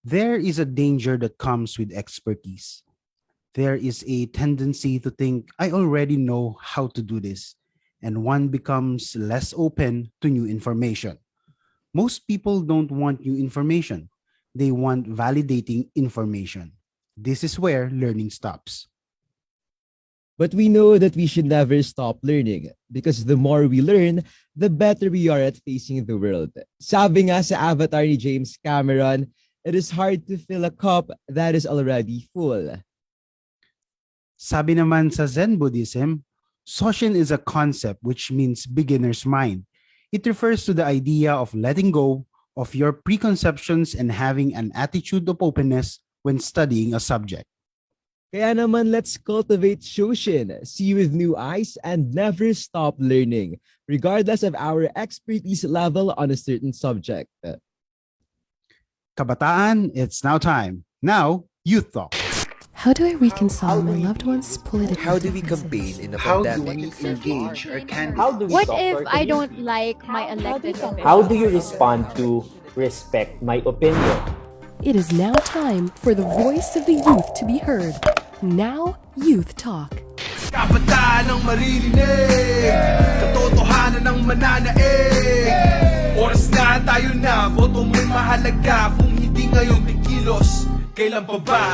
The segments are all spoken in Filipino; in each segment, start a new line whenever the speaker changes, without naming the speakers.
There is a danger that comes with expertise. There is a tendency to think, I already know how to do this, and one becomes less open to new information. Most people don't want new information, they want validating information. This is where learning stops.
But we know that we should never stop learning because the more we learn, the better we are at facing the world. Sabi nga sa avatar ni James Cameron, it is hard to fill a cup that is already full.
Sabi naman sa Zen Buddhism, Soshin is a concept which means beginner's mind. It refers to the idea of letting go of your preconceptions and having an attitude of openness when studying a subject.
Kaya naman, let's cultivate Shoshin, see with new eyes, and never stop learning, regardless of our expertise level on a certain subject.
Kabataan, it's now time. Now, Youth Talk.
How do I reconcile my loved one's political
How do we
differences?
campaign in a
How do
pandemic?
we engage our candidates?
How do we
What
talk to
if
our
I
community?
don't like my elected officials?
How do you respond to respect my opinion?
It is now time for the voice of the youth to be heard. Now, Youth Talk.
Kabataan ang maririnig, katotohanan ang mananaig. Oras na tayo na, boto mo'y mahalaga. Kung hindi ngayon kikilos, kailan pa ba?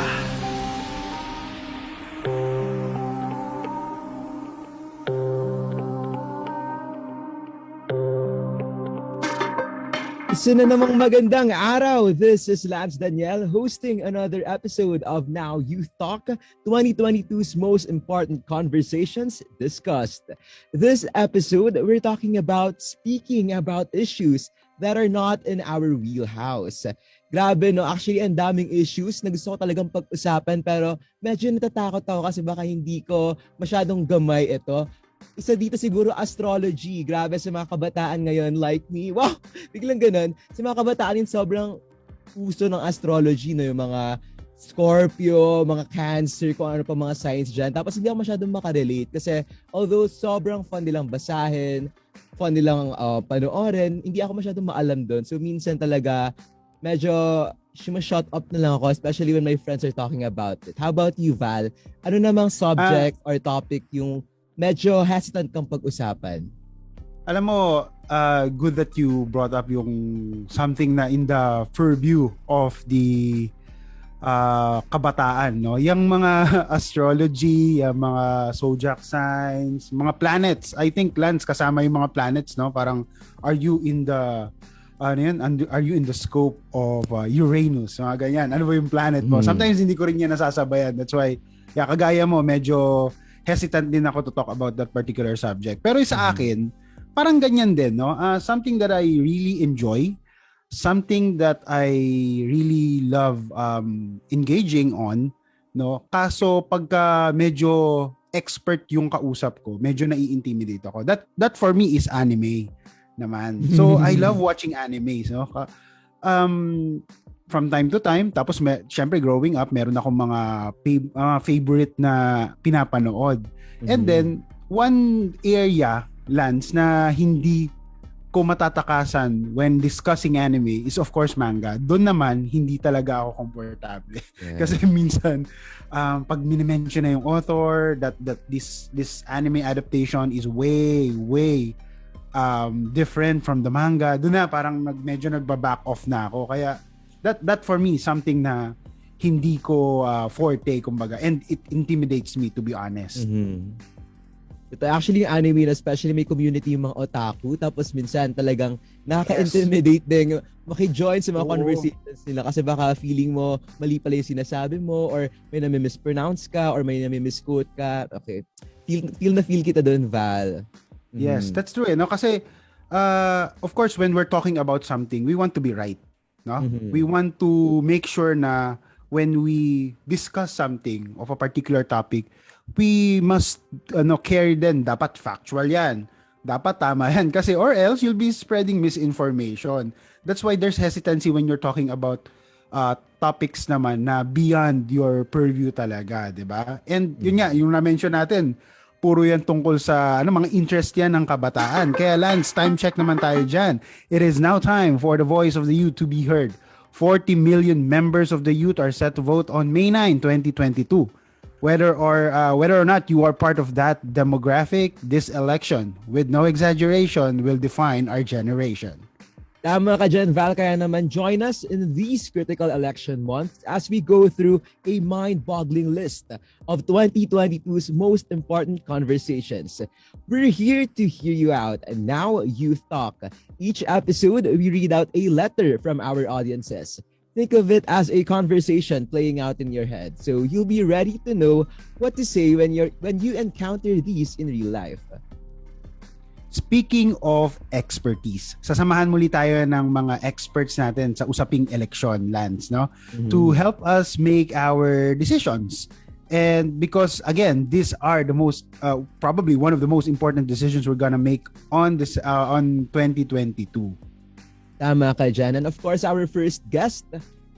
Isa na namang magandang araw. This is Lance Daniel hosting another episode of Now Youth Talk, 2022's most important conversations discussed. This episode, we're talking about speaking about issues that are not in our wheelhouse. Grabe no, actually ang daming issues na gusto ko talagang pag-usapan pero medyo natatakot ako kasi baka hindi ko masyadong gamay ito. Isa dito siguro astrology. Grabe sa mga kabataan ngayon like me. Wow! Biglang ganun. Sa mga kabataan yung sobrang uso ng astrology, no? Yung mga Scorpio, mga Cancer, kung ano pa mga signs dyan. Tapos hindi ako masyadong makarelate kasi although sobrang fun nilang basahin, fun nilang panoorin, hindi ako masyadong maalam doon. So minsan talaga medyo shut up na lang ako, especially when my friends are talking about it. How about you, Val? Ano namang subject or topic yung medyo hesitant kang pag-usapan?
Alam mo, good that you brought up yung something na in the purview of the kabataan, no? Yung mga astrology, yung mga zodiac signs, mga planets. I think, Lance, kasama yung mga planets, no? Parang, are you in the are you in the scope of Uranus? Mga ganyan. Ano ba yung planet mo? Sometimes hindi ko rin yan nasasabayan. That's why, kagaya mo, medyo hesitant din ako to talk about that particular subject. Pero sa akin, parang ganyan din, no? Something that I really enjoy, something that I really love engaging on, no? Kaso pagka medyo expert yung kausap ko, medyo nai-intimidate ako. That for me is anime naman. So I love watching animes, no? From time to time, tapos syempre growing up, meron akong mga favorite na pinapanood. And then, one area, Lance, na hindi ko matatakasan when discussing anime is of course manga. Doon naman, hindi talaga ako komportable. Yeah. Kasi minsan, pag minimension na yung author, that this anime adaptation is way different from the manga, doon na parang medyo nagba-back off na ako. Kaya, that for me something na hindi ko forte kumbaga, and it intimidates me, to be honest.
Ito actually yung anime na especially may community yung mga otaku, tapos minsan talagang nakaka-intimidate din maki-join sa mga conversations nila kasi baka feeling mo mali pala yung sinasabi mo or may nami-mispronounce ka or may nami-misquote ka. Okay. Feel kita doon, Val.
Yes, that's true. No? Kasi of course when we're talking about something, we want to be right. No? We want to make sure na when we discuss something of a particular topic, we must carry din, dapat factual yan. Dapat tama yan. Kasi or else you'll be spreading misinformation. That's why there's hesitancy when you're talking about topics naman na beyond your purview talaga, di ba? And yun nga, yung na-mention natin, puro yan tungkol sa mga interest yan ng kabataan. Kaya Lance, time check naman tayo dyan. It is now time for the voice of the youth to be heard. 40 million members of the youth are set to vote on May 9, 2022. Whether or not you are part of that demographic, this election, with no exaggeration, will define our generation.
Tama ka dyan, Val. Kaya naman join us in these critical election months as we go through a mind-boggling list of 2022's most important conversations. We're here to hear you out. And now, Youth Talk. Each episode, we read out a letter from our audiences. Think of it as a conversation playing out in your head. So you'll be ready to know what to say when you encounter these in real life.
Speaking of expertise, sasamahan muli tayo ng mga experts natin sa usaping election, Lance, no? To help us make our decisions. And because, again, these are the most, probably one of the most important decisions we're gonna make on 2022.
Tama ka dyan. And of course, our first guest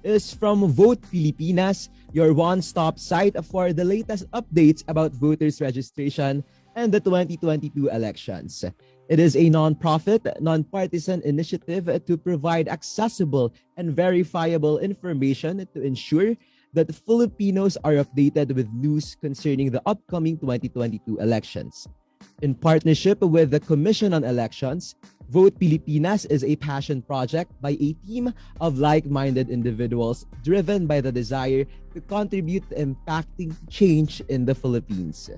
is from Vote Pilipinas, your one-stop site for the latest updates about voters registration and the 2022 elections. It is a non-profit, non-partisan initiative to provide accessible and verifiable information to ensure that Filipinos are updated with news concerning the upcoming 2022 elections. In partnership with the Commission on Elections, Vote Pilipinas is a passion project by a team of like-minded individuals driven by the desire to contribute to impacting change in the Philippines.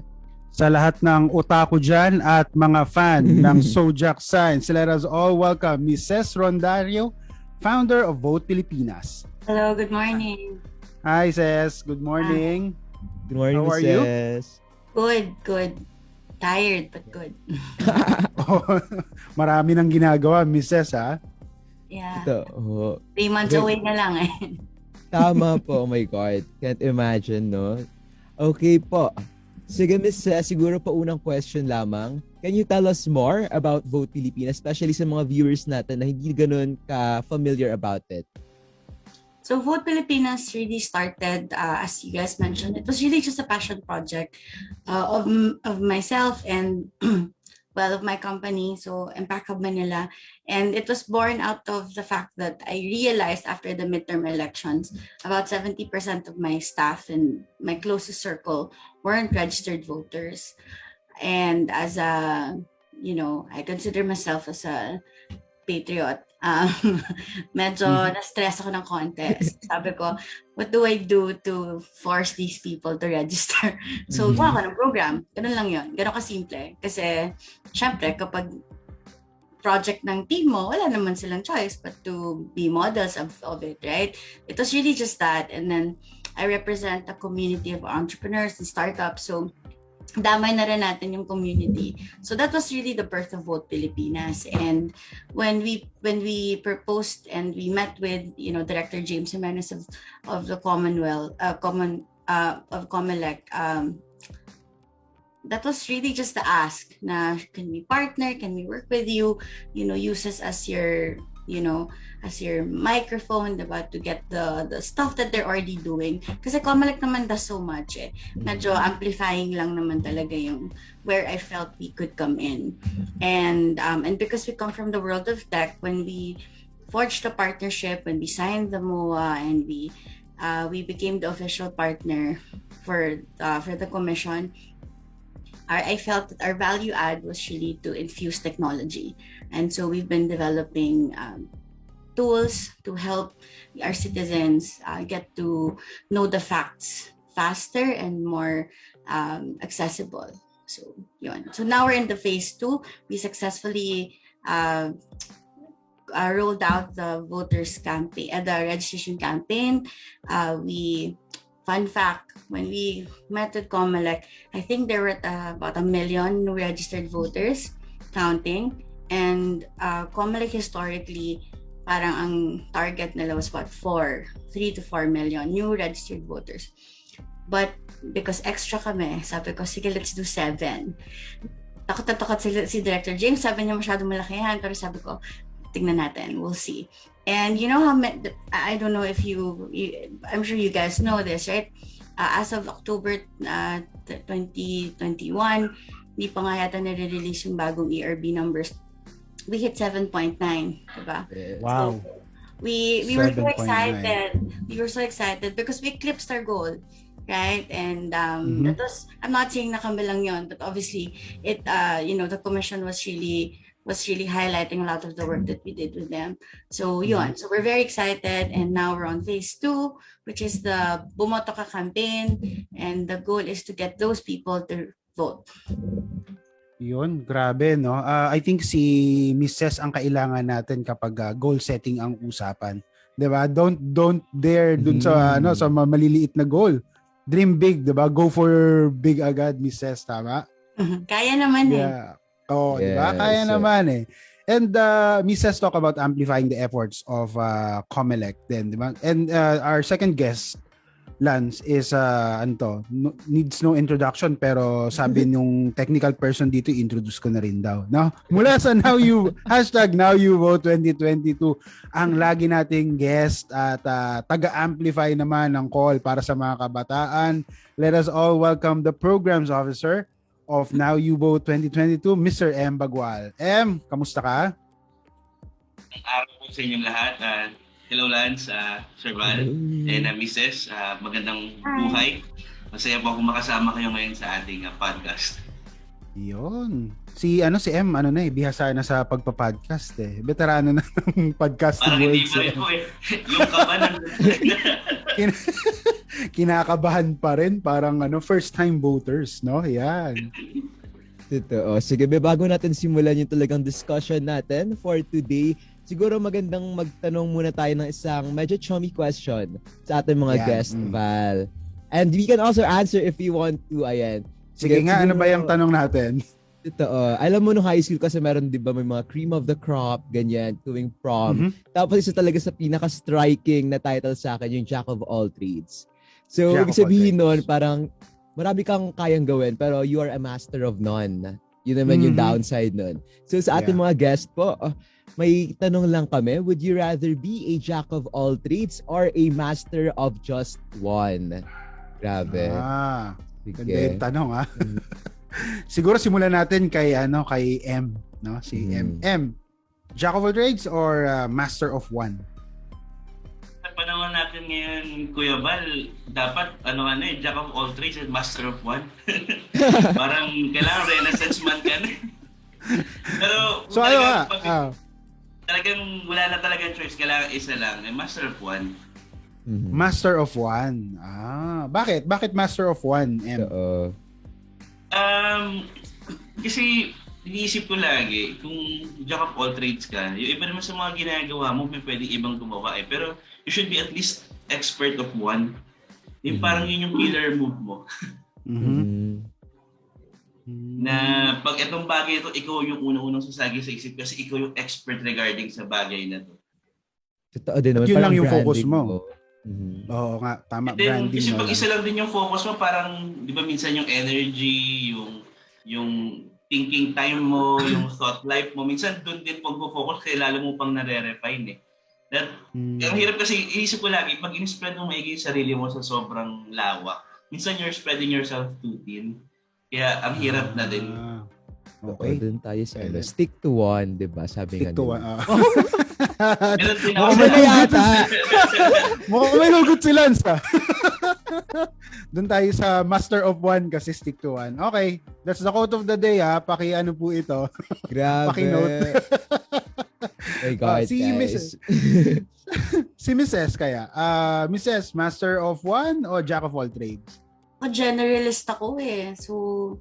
Sa lahat ng otaku dyan at mga fan ng Zodiac Signs, let us all welcome Mrs. Rondario, founder of Vote Pilipinas.
Hello, good morning.
Hi, Sis. Good morning.
Good morning,
How are you?
Good. Tired, but good.
Marami nang ginagawa, Mrs. ha?
Yeah.
Ito,
3 months away na lang eh.
tama po, oh my God. Can't imagine, no? Okay po. Sige, Miss, siguro pa unang question lamang. Can you tell us more about Vote Pilipinas, especially sa mga viewers natin na hindi ganun ka-familiar about it?
So Vote Pilipinas really started, as you guys mentioned, it was really just a passion project of myself and of my company, so Impact Hub Manila. And it was born out of the fact that I realized after the midterm elections, about 70% of my staff and my closest circle weren't registered voters. And as a, I consider myself as a patriot. Medyo na-stress ako ng konti. Sabi ko, what do I do to force these people to register? So, gawa ko ng program. Ganun lang yun. Ganun kasimple. Kasi, syempre, kapag project ng team mo, wala naman silang choice but to be models of it, right? It was really just that. And then, I represent a community of entrepreneurs and startups. So, damay na rin natin yung community. So that was really the birth of Vote Pilipinas. And when we proposed and we met with Director James Jimenez of the Commonwealth of Comelec, that was really just the ask na can we partner, can we work with you, use us as your as your microphone, diba, to get the stuff that they're already doing. Kasi Comelec naman does so much eh. Medyo amplifying lang naman talaga yung where I felt we could come in. And because we come from the world of tech, when we forged a partnership, when we signed the MOA, and we became the official partner for the commission, I felt that our value add was really to infuse technology. And so we've been developing tools to help our citizens get to know the facts faster and more accessible. So, yun. So now we're in the phase 2. We successfully rolled out the voters campaign, the registration campaign. Fun fact, when we met with Comelec, I think there were about 1 million new registered voters counting. And Comelec historically, parang ang target nila was 3 to 4 million new registered voters. But because extra kami, sabi ko, sige, let's do 7. Takot na takot si Director James, sabi niya masyadong malaki yan, pero sabi ko, tingnan natin, we'll see. And you know how, I don't know if I'm sure you guys know this, right? As of October 2021, hindi pa nga yata nare-release yung bagong ERB numbers. We hit 7.9, diba?
Wow.
So, we were so
7.9.
excited. We were so excited because we eclipsed our goal, right? And that was, I'm not saying na kami lang yun, but obviously it the commission was really highlighting a lot of the work that we did with them. So yun, so we're very excited, and now we're on phase 2, which is the Bumoto Ka campaign, and the goal is to get those people to vote.
Yun, grabe, no? I think si Mrs. ang kailangan natin kapag goal setting ang usapan. 'Di ba? Don't dare dun sa sa maliliit na goal. Dream big, 'di ba? Go for big agad, Mrs. Tama?
Kaya naman
Yeah. Oh, 'di ba? Kaya naman eh. And Mrs. talk about amplifying the efforts of COMELEC din, 'di ba? And our second guest, Lance, is needs no introduction, pero sabi nung technical person dito, introduce ko na rin daw, no? Mula sa #NowYouVote 2022, ang lagi nating guest at taga-amplify naman ng call para sa mga kabataan. Let us all welcome the programs officer of Now You Vote 2022, Mr. M Bhagwal. M, kamusta ka?
Ang araw po sa inyong lahat. Hello Lance, Sir Val, and Mrs. Magandang buhay. Masaya po akong makasama kayo ngayon sa ating podcast.
Yun. Si M, bihasa na sa pagpa-podcast eh. Veterano na ng podcast
Parang hindi
words.
pa rin po eh. Yung kabanan.
Kinakabahan pa rin. Parang first time voters, no? Yan.
Totoo. Sige, bago natin simulan yung talagang discussion natin for today, siguro magandang magtanong muna tayo ng isang medyo chummy question sa ating mga guest, Val. And we can also answer if you want to, ayan.
Sige nga, ano ba yung tanong natin?
Totoo. Alam mo nung high school kasi meron 'di ba may mga cream of the crop, ganyan, tuwing prom. Tapos isa talaga sa pinaka-striking na title sa akin yung Jack of all trades. So, ibig sabihin nun, parang marami kang kayang gawin pero you are a master of none. Yun naman yung downside nun. So sa ating mga guest po, may tanong lang kami, would you rather be a jack of all trades or a master of just one? Grabe.
Ganda yung tanong ha. Siguro simulan natin kay M, no? Si M, jack of all trades or master of one?
Sa panahon natin ngayon, Kuya Val, dapat jack of all trades and master of one. Parang kailangan renaissance man ka na. Pero
so
talagang wala na talagang choice, kailangan isa lang, master of one.
Master of one. Bakit master of one, M?
Kasi iniisip ko lagi, kung jack of all trades ka, yung iba naman sa mga ginagawa mo, may pwedeng ibang gumawa eh. Pero you should be at least expert of one. Yung parang yun yung killer move mo. Na pag itong bagay ito, ikaw yung unang-unang sasagi sa isip kasi ikaw yung expert regarding sa bagay na to.
Totoo din naman.
Yun lang yung focus mo. Oo nga, tama.
Then,
Branding.
kasi pag isa lang din yung focus mo, parang, di ba minsan yung energy, yung thinking time mo, yung thought life mo, minsan doon din pag-focus, kaya lalo mo pang nare-refine eh. Ang hirap kasi, iisip ko lagi, pag in-spread mo maigi yung sarili mo sa sobrang lawak, minsan you're spreading yourself too thin. Kaya ang hirap na din.
Okay. Doon tayo sa stick to one, di ba? Sabi
stick to one.
Meron din ako.
Mukhang may hugot si Lance Doon tayo sa master of one kasi stick to one. Okay. That's the quote of the day ha. Paki-ano po ito.
Grabe.
Paki-note.
My God,
si
guys.
Si Mrs. kaya. Mrs. Master of one o Jack of all trades?
Generalist ako eh. So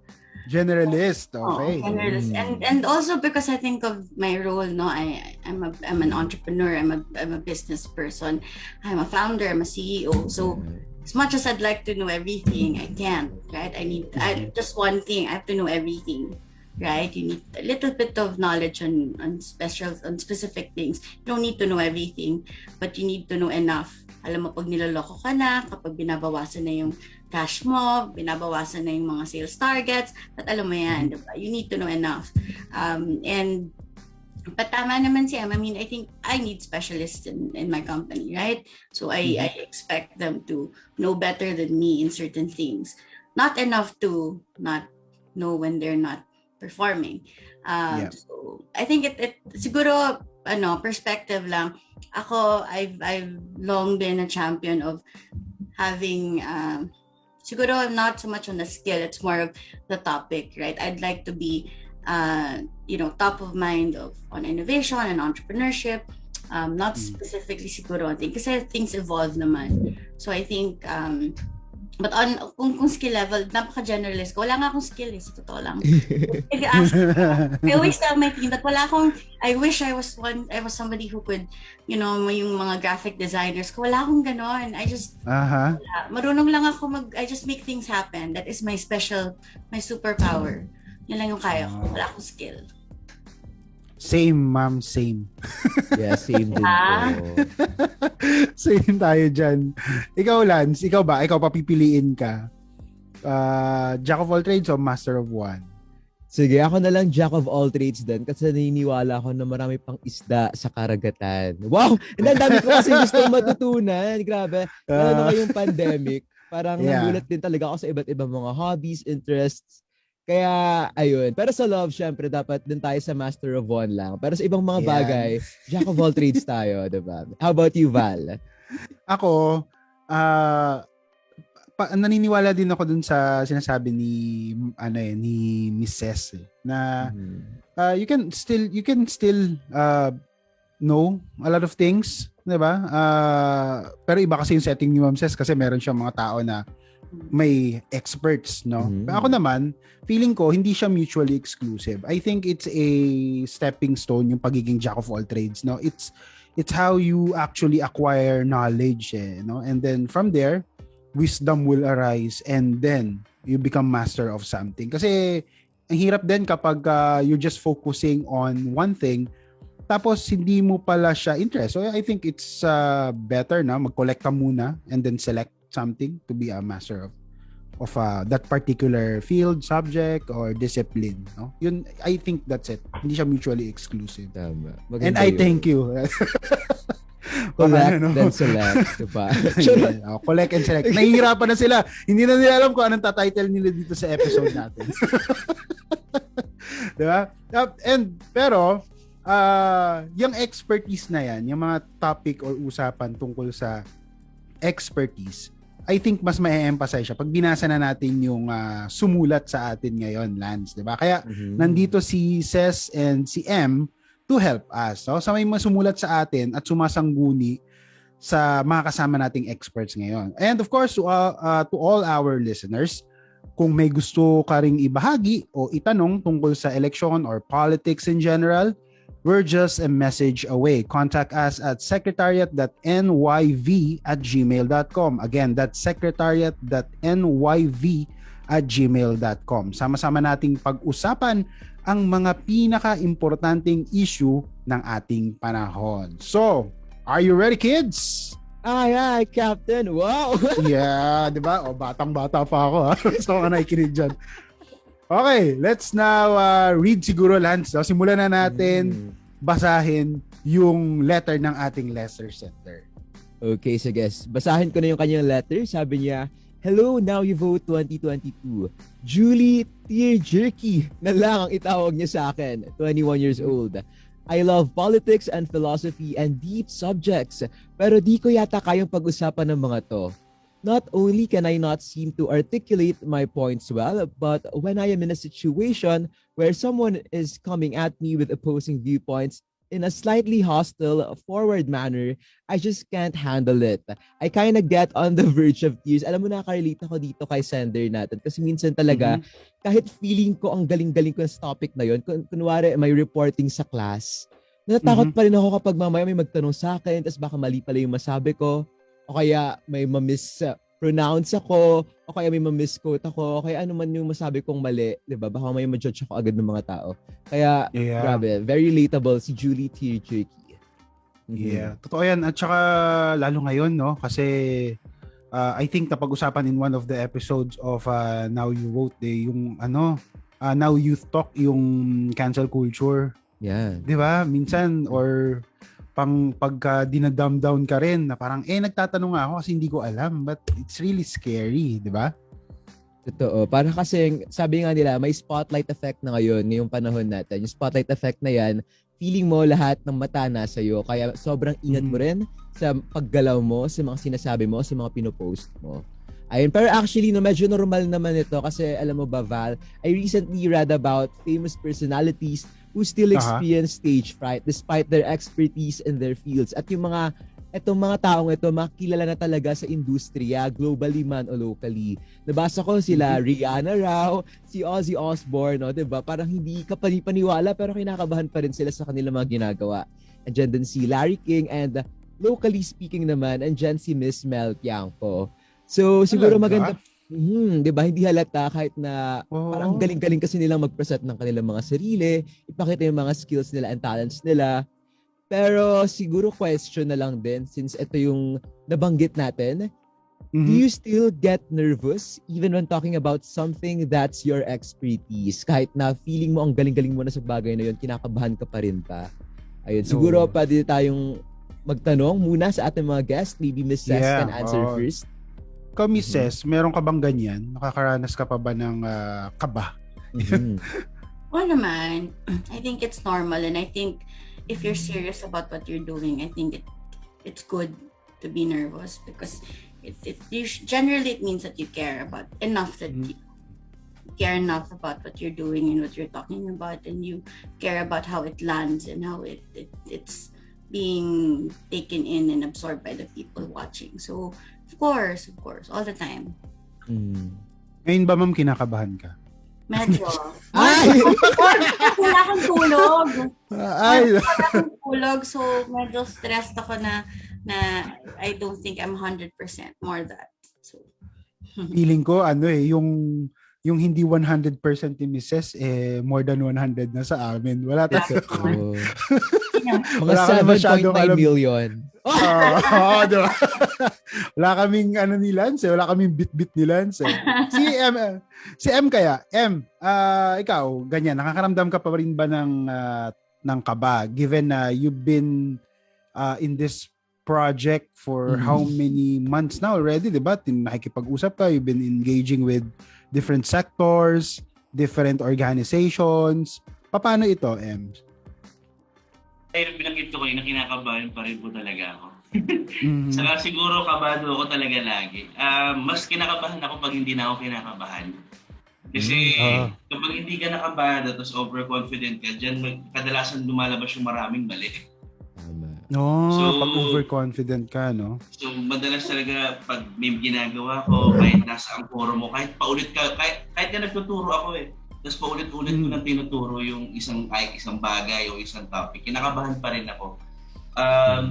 Generalist, okay.
Generalist. And also because I think of my role, no, I'm an entrepreneur, I'm a business person, I'm a founder, I'm a CEO. So as much as I'd like to know everything, I can't, right? I just one thing, I have to know everything, right? You need a little bit of knowledge on specific things. You don't need to know everything, but you need to know enough. Alam mo, pag niloloko ka na, kapag binabawasan na yung cash mo, binabawasan na yung mga sales targets, at alam mo yan, diba? You need to know enough. But tama naman siya. I mean, I think I need specialists in my company, right? So I expect them to know better than me in certain things. Not enough to not know when they're not performing. So I think it siguro perspective lang. Ako, I've long been a champion of having siguro not so much on the skill, it's more of the topic, right? I'd like to be top of mind on innovation and entrepreneurship, not specifically siguro on things kasi things evolve naman. So I think but kung skill level, napaka-generalist ko. Wala nga akong skill sa totoo lang. If you ask me, I always tell my team that I wish I was somebody who could, yung mga graphic designers ko, wala akong ganon. Wala. Marunong lang ako I just make things happen. That is my superpower. Yun lang yung kaya ko. Wala akong skill.
Same, ma'am. Same.
Yeah, same din po.
Same tayo dyan. Ikaw, Lance, ikaw papipiliin ka. Jack of all trades o master of one?
Sige, ako na lang jack of all trades din kasi naniniwala ako na marami pang isda sa karagatan. Wow! Ang dami ko kasi gusto matutunan. Grabe. Lalo na ngayong pandemic. Parang nagulat din talaga ako sa iba't ibang mga hobbies, interests. Kaya, ayun. Pero sa love, syempre, dapat din tayo sa master of one lang. Pero sa ibang mga bagay, jack of all trades tayo, diba? How about you, Val?
Ako, naniniwala din ako dun sa sinasabi ni Mrs. na you can still know a lot of things, diba? Pero iba kasi yung setting ni Ma'am Ses kasi meron siyang mga tao na may experts, no? Ako naman, feeling ko hindi siya mutually exclusive. I think it's a stepping stone yung pagiging jack of all trades, no? It's how you actually acquire knowledge, no? And then from there, wisdom will arise and then you become master of something. Kasi ang hirap din kapag you're just focusing on one thing tapos hindi mo pala siya interest. So I think it's better na mag-collect ka muna and then select something to be a master of that particular field, subject, or discipline. No? Yun, I think that's it. Hindi siya mutually exclusive.
Tama.
And I thank you.
Collect then select. Diba?
Collect and select. Nahihirapan na sila. Hindi na nila alam kung anong tatitle nila dito sa episode natin. Diba? Pero, yung expertise na yan, yung mga topic or usapan tungkol sa expertise, I think mas ma-emphasize siya pag binasa na natin yung sumulat sa atin ngayon, Lance, 'di ba? Kaya nandito si Ses and si M to help us. So, sa may masumulat sa atin at sumasangguni sa mga kasama nating experts ngayon. And of course, to all our listeners, kung may gusto ka ring ibahagi o itanong tungkol sa election or politics in general, we're just a message away. Contact us at secretariat.nyv@gmail.com. Again, that's secretariat.nyv@gmail.com. Sama-sama nating pag-usapan ang mga pinaka-importanting issue ng ating panahon. So, are you ready, kids?
Ay, Captain. Wow!
Yeah, di ba? O, batang-bata pa ako. So, ka nakikinig dyan. Okay, let's now read siguro, Lance. So, simulan na natin basahin yung letter ng ating letter sender.
Okay, so guys, basahin ko na yung kanyang letter. Sabi niya, "Hello, Now You Vote 2022. Julie Tearjerky na lang ang itawag niya sa akin. 21 years old. I love politics and philosophy and deep subjects, pero di ko yata kayang pag-usapan ng mga to. Not only can I not seem to articulate my points well, but when I am in a situation where someone is coming at me with opposing viewpoints in a slightly hostile, forward manner, I just can't handle it. I kind of get on the verge of tears." Alam mo, nakarelate ako dito kay sender natin kasi minsan talaga, kahit feeling ko ang galing-galing ko sa topic na yun, kunwari may reporting sa class, natatakot pa rin ako kapag mamaya may magtanong sa akin, tapos baka mali pala yung masabi ko, o kaya may ma-mispronounce ako, o kaya may ma-misquote ako, o kaya ano man yung masabi kong mali, di ba? Baka may ma-judge ako agad ng mga tao. Kaya, grabe, very relatable si Julie Tearjerky.
Yeah, totoo yan. At saka, lalo ngayon, no? Kasi, I think napag-usapan in one of the episodes of Now You Vote, yung Now Youth Talk, yung cancel culture.
Yeah.
Di ba? Minsan, or pagka dinadumb down ka rin na parang nagtatanong ako kasi hindi ko alam, but it's really scary, di ba?
Totoo. Para kasi sabi nga nila may spotlight effect na ngayon ngayong panahon natin. Yung spotlight effect na yan feeling mo lahat ng mata nasa iyo. Kaya sobrang ingat mo rin sa paggalaw mo, sa mga sinasabi mo, sa mga pinopost mo. Ayun, pero actually, no, medyo normal naman ito kasi alam mo ba, Val, I recently read about famous personalities who still experience stage fright despite their expertise in their fields. At yung itong mga taong ito, makilala na talaga sa industriya, globally man o locally. Nabasa ko sila Rihanna raw, si Ozzy Osbourne, no, 'di ba? Parang hindi ka panipaniwala pero kinakabahan pa rin sila sa kanilang mga ginagawa. Andiyan din si Larry King and locally speaking naman, andiyan si Miss Mel Tiangco. So siguro maganda, 'di ba? Hindi halata kahit na parang galing-galing kasi nilang mag-present ng kanilang mga sarili, ipakita yung mga skills nila and talents nila. Pero siguro question na lang din since ito yung nabanggit natin. Do you still get nervous even when talking about something that's your expertise? Kahit na feeling mo ang galing-galing mo na sa bagay na yun, kinakabahan ka pa rin ba? Ayun, siguro pwede tayong magtanong muna sa ating mga guest. Maybe Miss Cess can answer first.
Ikaw, Miss Cess, meron ka bang ganyan? Nakakaranas ka pa ba ng kaba?
Well naman, I think it's normal, and I think if you're serious about what you're doing, I think it's good to be nervous because generally it means that you care about enough, that you care enough about what you're doing and what you're talking about, and you care about how it lands and how it's being taken in and absorbed by the people watching. So of course, all the time.
Ngayon ba, ma'am, kinakabahan ka?
Medyo. Wala kang tulog. Wala kang tulog. So, medyo stressed ako na I don't think I'm 100% more that. So,
feeling ko, yung hindi 100% ni Mrs. more than 100 na sa amin. Wala tayo.
Mga 7.5 million.
Diba? Wala kaming ni Lance, wala kaming bit-bit ni Lance. Si M kaya, ikaw, ganyan, nakakaramdam ka pa rin ba ng kaba given na you've been in this project for how many months now already, diba? Nakikipag-usap ka, you've been engaging with different sectors, different organizations. Paano ito, M?
Ay, binanggit ko na kinakabahan pa rin po talaga ako. Saka siguro kabado ako talaga lagi. Mas kinakabahan ako pag hindi na ako kinakabahan. Kasi kapag hindi ka nakabado tapos overconfident ka, dyan kadalasan lumalabas yung maraming mali.
Pag overconfident ka, no?
So, madalas talaga pag may ginagawa ko, kahit nasa ang foro mo, kahit paulit ka, kahit na nagtuturo ako tapos paulit-ulit ko nang tinuturo yung isang bagay o isang topic, kinakabahan pa rin ako.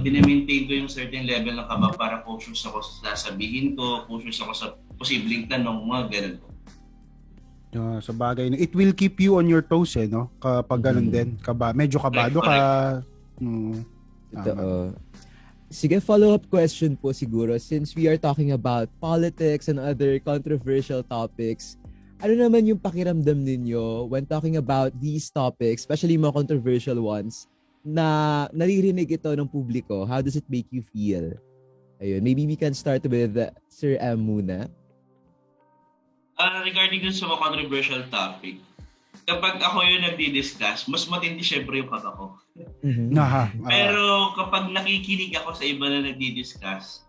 Dine-maintain ko yung certain level ng kaba para cautious ako sa sasabihin ko, cautious ako sa posibleng tanong, mga ganun.
Sa bagay, it will keep you on your toes, no? Kapag ganun din, medyo kabado ka.
Sige, follow-up question po siguro. Since we are talking about politics and other controversial topics, ano naman yung pakiramdam ninyo when talking about these topics, especially mga controversial ones, na naririnig ito ng publiko? How does it make you feel? Ayun, maybe we can start with Sir M muna.
Regarding dun sa mga controversial topic, kapag ako yung nagdi-discuss, mas matindi syempre yung kaba ko. Pero kapag nakikinig ako sa iba na nagdi-discuss,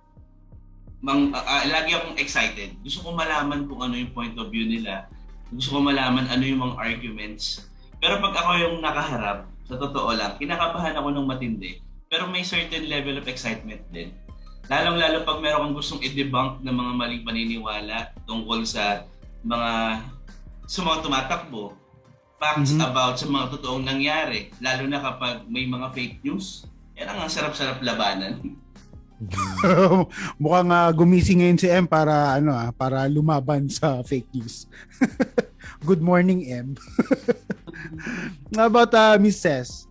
lagi akong excited. Gusto ko malaman kung ano yung point of view nila. Gusto ko malaman ano yung mga arguments. Pero pag ako yung nakaharap, sa totoo lang, kinakabahan ako ng matindi. Pero may certain level of excitement din. Lalong-lalo pag meron kang gustong i-debunk ng mga maling paniniwala tungkol sa mga tumatakbo. Facts about sa mga totoong nangyari. Lalo na kapag may mga fake news. Yan ang sarap-sarap labanan.
Mukhang gumising ngayon si M para para lumaban sa fake news. Good morning, M. How about Mrs.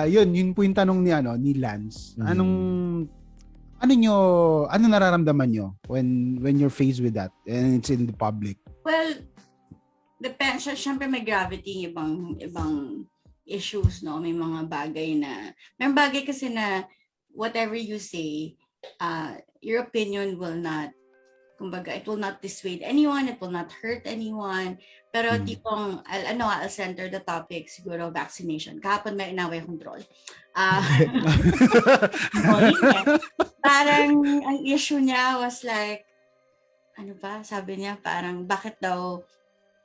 Yun po yung tanong ni Lance. Ano nararamdaman nyo when you're faced with that and it's in the public?
Well, depends. Siyempre may gravity ibang issues, no? May mga bagay kasi na whatever you say, your opinion will not kumbaga, it will not dissuade anyone, it will not hurt anyone. Pero tipong, I'll center the topic, siguro vaccination. Kahapon may inaway akong troll. Parang ang issue niya was like, sabi niya, parang bakit daw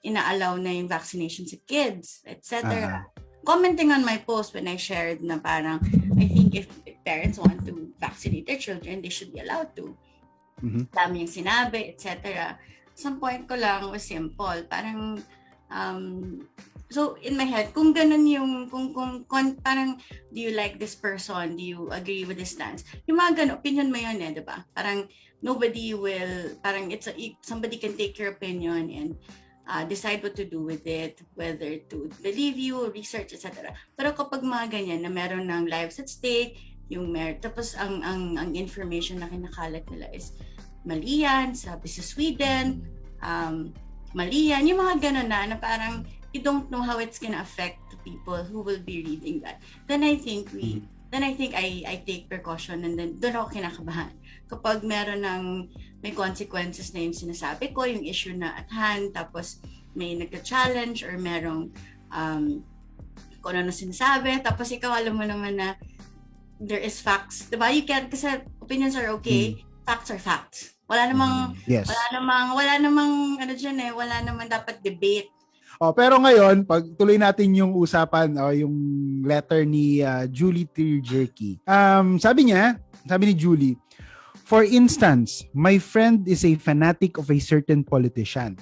ina-allow na yung vaccination sa kids, etc. Commenting on my post when I shared na parang, I think if parents want to vaccinate their children, they should be allowed to. Dami yung sinabi, etc. Some point ko lang was simple. Parang, so in my head, kung ganun yung, kung parang, do you like this person? Do you agree with this stance? Yung mga ganun, opinion mo yun diba? Parang, nobody will, parang somebody can take your opinion and decide what to do with it, whether to believe you, research, etc. Pero kapag mga ganyan na meron ng lives at stake, tapos ang information na kinakalat nila is mali yan, sabi sa Sweden, mali yan, yung mga ganun na parang you don't know how it's gonna affect the people who will be reading that. Then I think I take precaution and then doon ako kinakabahan. Kapag may consequences na yung sinasabi ko, yung issue na at hand, tapos may nagka-challenge or merong kung ano sinasabi, tapos ikaw alam mo naman na there is facts. Diba? You can't, kasi opinions are okay, facts are facts. Wala namang wala namang dapat debate.
Pero ngayon, pag tuloy natin yung usapan yung letter ni Julie Tirjerky. Sabi ni Julie, for instance, my friend is a fanatic of a certain politician.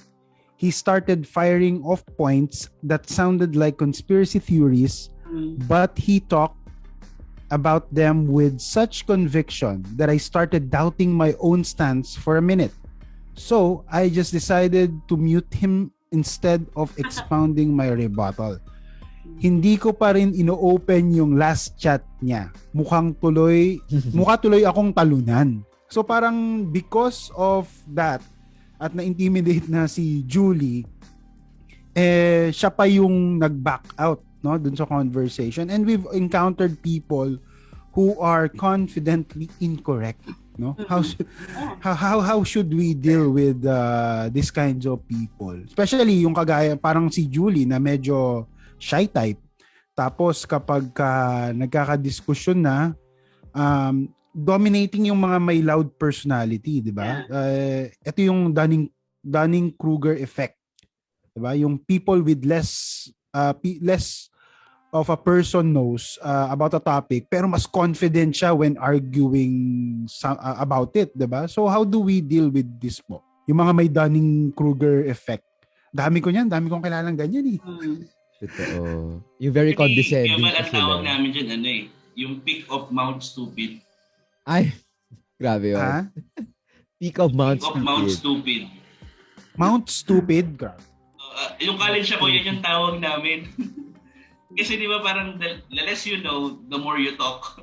He started firing off points that sounded like conspiracy theories, but he talked about them with such conviction that I started doubting my own stance for a minute. So, I just decided to mute him instead of expounding my rebuttal. Hindi ko pa rin ino-open yung last chat niya. Mukha tuloy akong talunan. So parang because of that at na-intimidate na si Julie, siya pa yung nag-back out dun sa conversation, and we've encountered people who are confidently incorrect. How should we deal with these kinds of people, especially yung kagaya parang si Julie na medyo shy type, tapos kapag nagkakadiskusyon na dominating yung mga may loud personality, di ba? Ito yung Dunning-Kruger effect, di ba? Yung people with less of a person knows about a topic pero mas confident siya when arguing about it, di ba? So how do we deal with this po? Yung mga may Dunning-Kruger effect. Dami kong kilalang ganyan eh.
Totoo. Yung very condescending.
Kaya ang tawag namin dyan, yung pick of Mount Stupid.
Ay, grabe yun. Peak of Mount
Stupid.
Mount Stupid?
Yung college ako, yan yung tawag namin. Kasi di ba parang the less you know, the more you talk.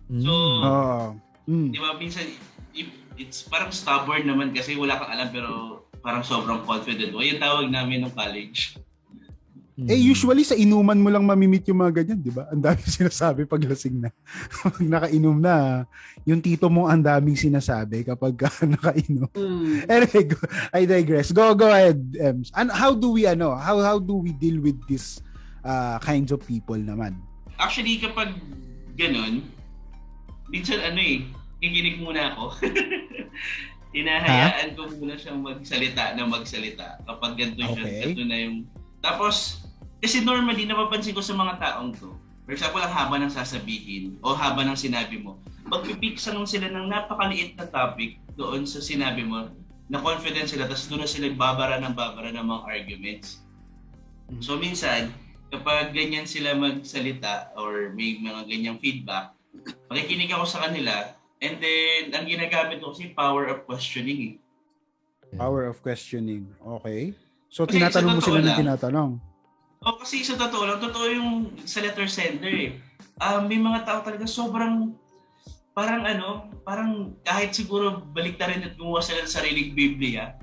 So, di ba minsan, it's parang stubborn naman kasi wala kang alam pero parang sobrang confident. O yung tawag namin ng college.
Usually sa inuman mo lang mamimit yung mga ganyan, di ba? Ang daming sinasabi pag lasing na. Pag nakainom na, yung tito mo ang daming sinasabi kapag nakainom. Anyway, I digress. Go ahead, Ems. And how do we deal with this kinds of people naman?
Actually, kapag ganun, minsan kikinig muna ako. Hinahayaan ko muna siyang magsalita kapag ganito na yung... Tapos, kasi normally, napapansin ko sa mga taong to, for example, ang haba ng sasabihin o haba ng sinabi mo, magpipiksa nung sila ng napakaliit na topic doon sa sinabi mo, na confident sila, tapos doon na sila babara ng mga arguments. So, minsan, kapag ganyan sila magsalita or may mga ganyang feedback, makikinig ako sa kanila, and then, ang ginagamit ko kasi power of questioning.
Power of questioning. Okay. So, kasi tinatanong mo sila ng tinatanong?
Kasi sa totoo lang, totoo yung sa letter sender may mga tao talaga sobrang, parang kahit siguro baliktarin at gumawa sila ng sariling Biblia,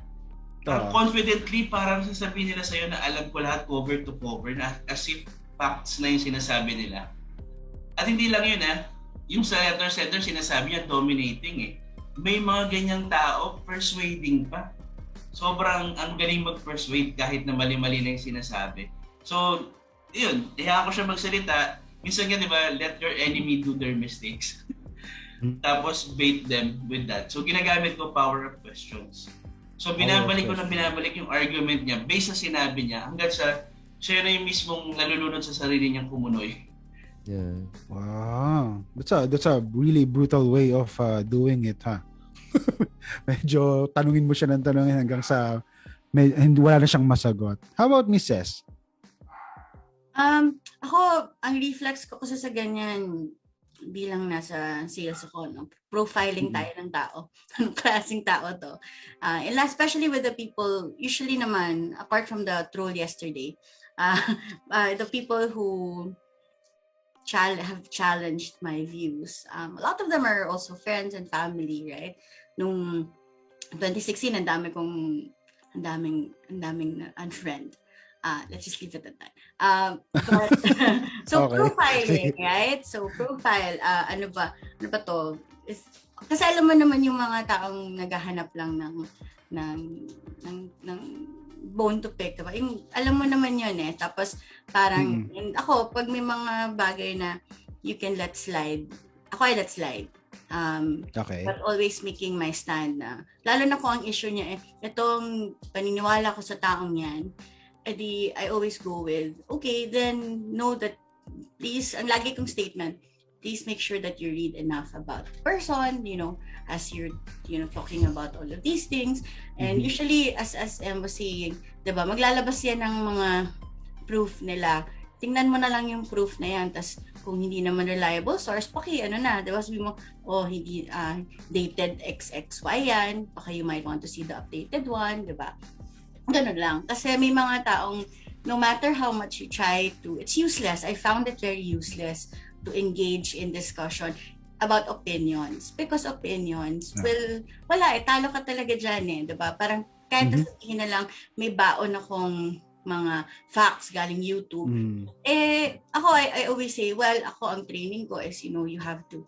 confidently parang sasabihin nila sa'yo na alam ko lahat cover to cover, na as if facts na yung sinasabi nila. At hindi lang yun yung sa letter sender sinasabi niya dominating may mga ganyang tao, persuading pa. Sobrang ang galing mag-persuade kahit na mali-mali na yung sinasabi. So, yun, kaya ako siya magsalita. Minsan nga, di ba, let your enemy do their mistakes. Tapos bait them with that. So, ginagamit ko power of questions. So, binabalik yung argument niya based sa sinabi niya hanggang sa siya na yung mismong nalulunod sa sarili niyang kumunoy.
Yeah.
Wow. That's a really brutal way of doing it, ha? Medyo tanungin mo siya ng tanungin hanggang sa hindi wala na siyang masagot. How about Mrs.?
Ako, ang reflex ko kasi sa ganyan, bilang nasa sales ako, no? Profiling tayo ng tao. Anong klaseng tao to? And especially with the people, usually naman, apart from the troll yesterday, the people who have challenged my views. A lot of them are also friends and family, right? Nung 2016, ang daming unfriend. Let's just leave it at that. But, so okay. Profiling, right? So profile, ano ba to? Kasi alam mo naman yung mga taong naghahanap lang ng bone to pick, diba? Yung, alam mo naman yun eh. Tapos parang, ako, pag may mga bagay na you can let slide, ako ay let slide.
Okay.
But always making my stand na, lalo na kung ang issue niya eh, itong paniniwala ko sa taong yan, edi I always go with, okay, then know that, please, ang lagi kong statement, please make sure that you read enough about the person, as you're, talking about all of these things. And usually, as Em was saying, diba, maglalabas yan ng mga proof nila. Tingnan mo na lang yung proof na yan. Tas kung hindi naman reliable source, diba, sabi mo, hindi dated XXY yan. Baka you might want to see the updated one, diba? Ganun lang. Kasi may mga taong, no matter how much you try to, it's useless. I found it very useless to engage in discussion about opinions, because opinions wala talo ka talaga dyan eh, diba? Parang kahit sabihin na lang may baon akong mga facts galing YouTube, ako, I always say, well, ako ang training ko is, you have to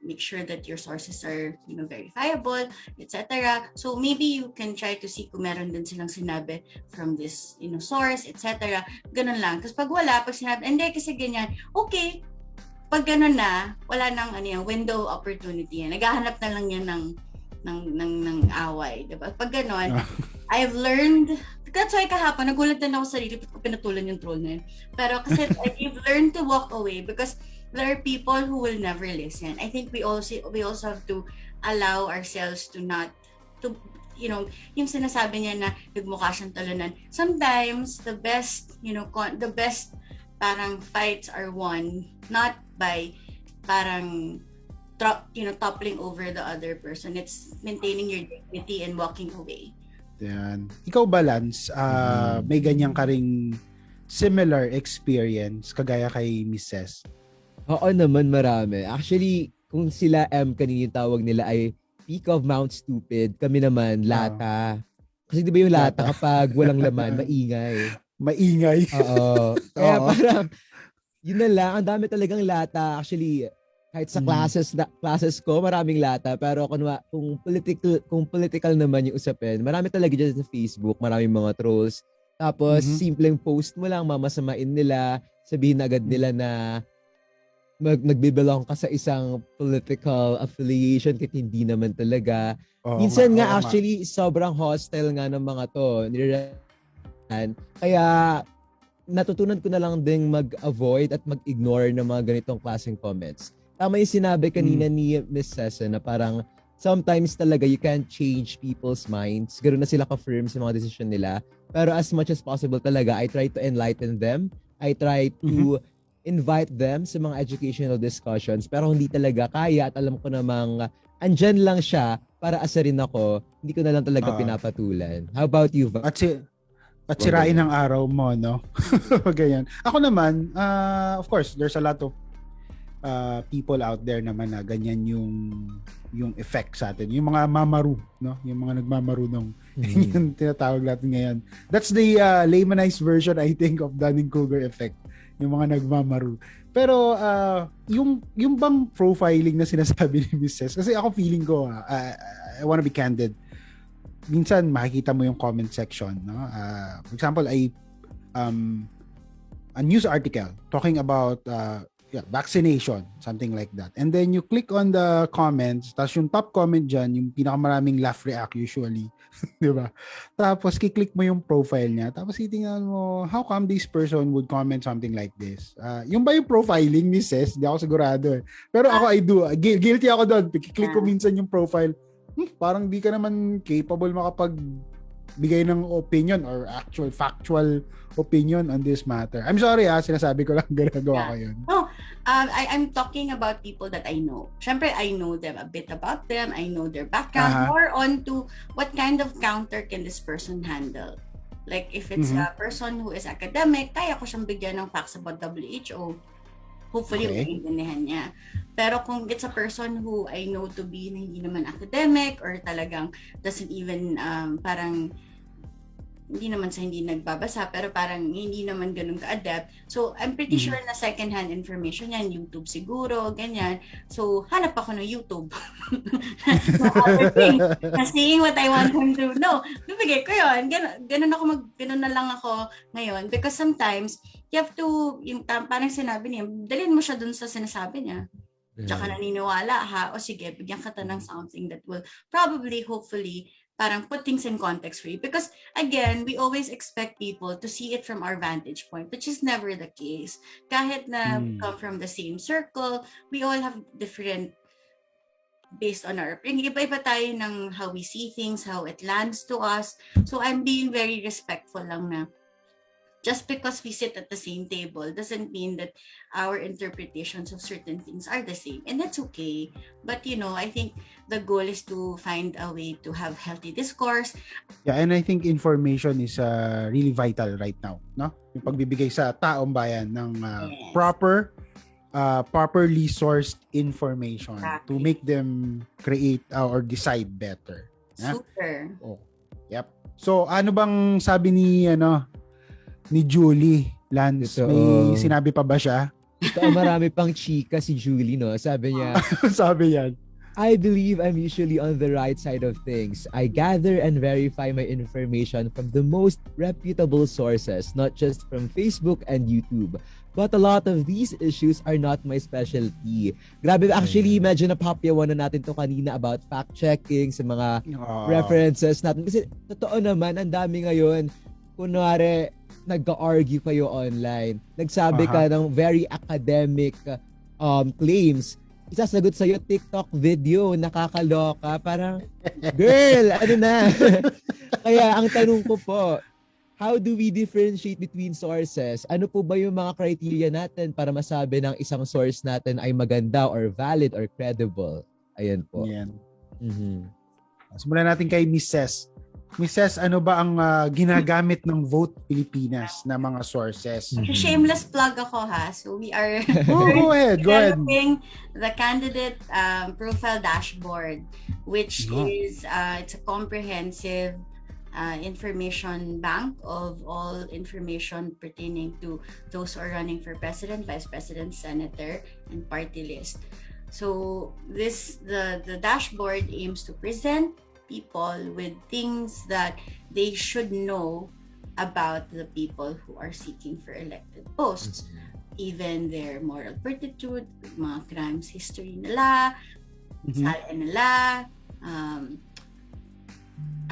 make sure that your sources are, verifiable, etc. So maybe you can try to see kung meron din silang sinabi from this, source, etc. Ganun lang. Kasi pag sinabi, hindi kasi ganyan, okay. Pag ganun na, wala nang window opportunity yan. Naghahanap na lang yan ng away, diba? Pag ganun, I've learned, that's why kahapon, nagulat din ako sa sarili, ko pinatulan yung troll na yun. Pero kasi you've learned to walk away because there are people who will never listen. I think we also have to allow ourselves to not, yung sinasabi niya na nagmukha siyang talunan. Sometimes, the best parang fights are won not by parang toppling over the other person. It's maintaining your dignity and walking away.
Yan. Ikaw, Balance, may ganyan ka ring similar experience kagaya kay Mrs.
Oo naman, marami. Actually, kung sila kanina yung tawag nila ay peak of Mount Stupid, kami naman lata. Kasi di ba yung lata kapag walang laman, maingay.
Maingay.
Oo. Kaya parang, yun na lang, ang dami talagang lata. Actually, kahit sa classes ko, maraming lata. Pero kung political naman yung usapin, marami talaga dyan sa Facebook, maraming mga trolls. Tapos, simpleng post mo lang, mamasamain nila, sabihin agad nila na nagbibelong ka sa isang political affiliation kahit hindi naman talaga. Minsan nga, actually, sobrang hostile nga ng mga to. Kaya natutunan ko na lang ding mag-avoid at mag-ignore ng mga ganitong klaseng comments. Tama yung sinabi kanina ni Miss Cessa na parang sometimes talaga you can't change people's minds. Ganoon na sila ka-firm sa mga decision nila. Pero as much as possible talaga, I try to enlighten them. I try to invite them sa mga educational discussions. Pero hindi talaga kaya at alam ko namang andyan lang siya para asarin ako. Hindi ko na lang talaga pinapatulan. How about you, Val?
At sirain ang araw mo, no? Ganyan. Ako naman, of course, there's a lot of people out there naman na ganyan yung effect sa atin. Yung mga mamaru, no? Yung mga nagmamarunong. Yung tinatawag natin ngayon. That's the laymanized version, I think, of Dunning-Cougar Effect. Yung mga nagmamaru. Pero yung bang profiling na sinasabi ni Mrs. Kasi ako feeling ko, I wanna be candid. Minsan makikita mo yung comment section, no? For example, a news article talking about vaccination, something like that. And then you click on the comments, tapos yung top comment dyan, yung pinakamaraming laugh react usually. Di ba? Tapos kiklik mo yung profile niya, tapos titingnan mo, how come this person would comment something like this? Yung ba yung profiling, Mrs.? Hindi ako sigurado eh. Pero ako, I do. Guilty ako doon. Kiklik ko minsan yung profile. Parang di ka naman capable makapagbigay ng opinion or actual factual opinion on this matter. I'm sorry sinasabi ko lang ginagawa ko yun.
No, I'm talking about people that I know. Syempre, I know them a bit about them. I know their background. More on to what kind of counter can this person handle. Like, if it's a person who is academic, kaya ko siyang bigyan ng facts about WHO. Hopefully, maintindihan niya. Pero kung it's a person who I know to be hindi naman academic or talagang doesn't even parang hindi naman sa hindi nagbabasa pero parang hindi naman ganun ka-adept. So, I'm pretty sure na second-hand information yan, YouTube siguro, ganyan. So, hanap ako ng YouTube. So, other thing, seeing what I want him to know. Bibigay ko yun. Ganun na lang ako ngayon. Because sometimes, you have to, yung parang sinabi niya, dalhin mo siya dun sa sinasabi niya. Tsaka naniniwala, o sige, bigyan ka ng something that will probably, hopefully, parang put things in context for you. Because, again, we always expect people to see it from our vantage point, which is never the case. Kahit na come from the same circle, we all have different, based on our upbringing. Iba-iba tayo ng how we see things, how it lands to us. So, I'm being very respectful lang na just because we sit at the same table doesn't mean that our interpretations of certain things are the same. And that's okay. But, I think the goal is to find a way to have healthy discourse.
Yeah, and I think information is really vital right now, no? Yung pagbibigay sa taong bayan ng properly sourced information to make them create or decide better.
Super.
Oh. Yep. So, ano bang sabi ni Julie, Lance? May sinabi pa ba siya?
Ito, marami pang chika si Julie, no? Sabi niya,
sabi yan,
I believe I'm usually on the right side of things. I gather and verify my information from the most reputable sources, not just from Facebook and YouTube. But a lot of these issues are not my specialty. Grabe, actually, medyo napapyawan na natin to kanina about fact-checking sa mga references natin. Kasi totoo naman, ang dami ngayon, kunwari, nag-argue kayo online. Nagsabi ka ng very academic claims. Isasagot sa'yo, TikTok video, nakakaloka. Parang, girl, ano na? Kaya ang tanong ko po, how do we differentiate between sources? Ano po ba yung mga criteria natin para masabi ng isang source natin ay maganda or valid or credible? Ayan po.
Yan. Simulan natin kay Mrs. Mrs., ano ba ang ginagamit ng Vote Pilipinas na mga sources?
Shameless plug ako So we are
go ahead.
developing the candidate profile dashboard, which is it's a comprehensive information bank of all information pertaining to those who are running for president, vice president, senator, and party list. So the dashboard aims to present people with things that they should know about the people who are seeking for elected posts. Even their moral fortitude, mga crimes history nila, sala nila,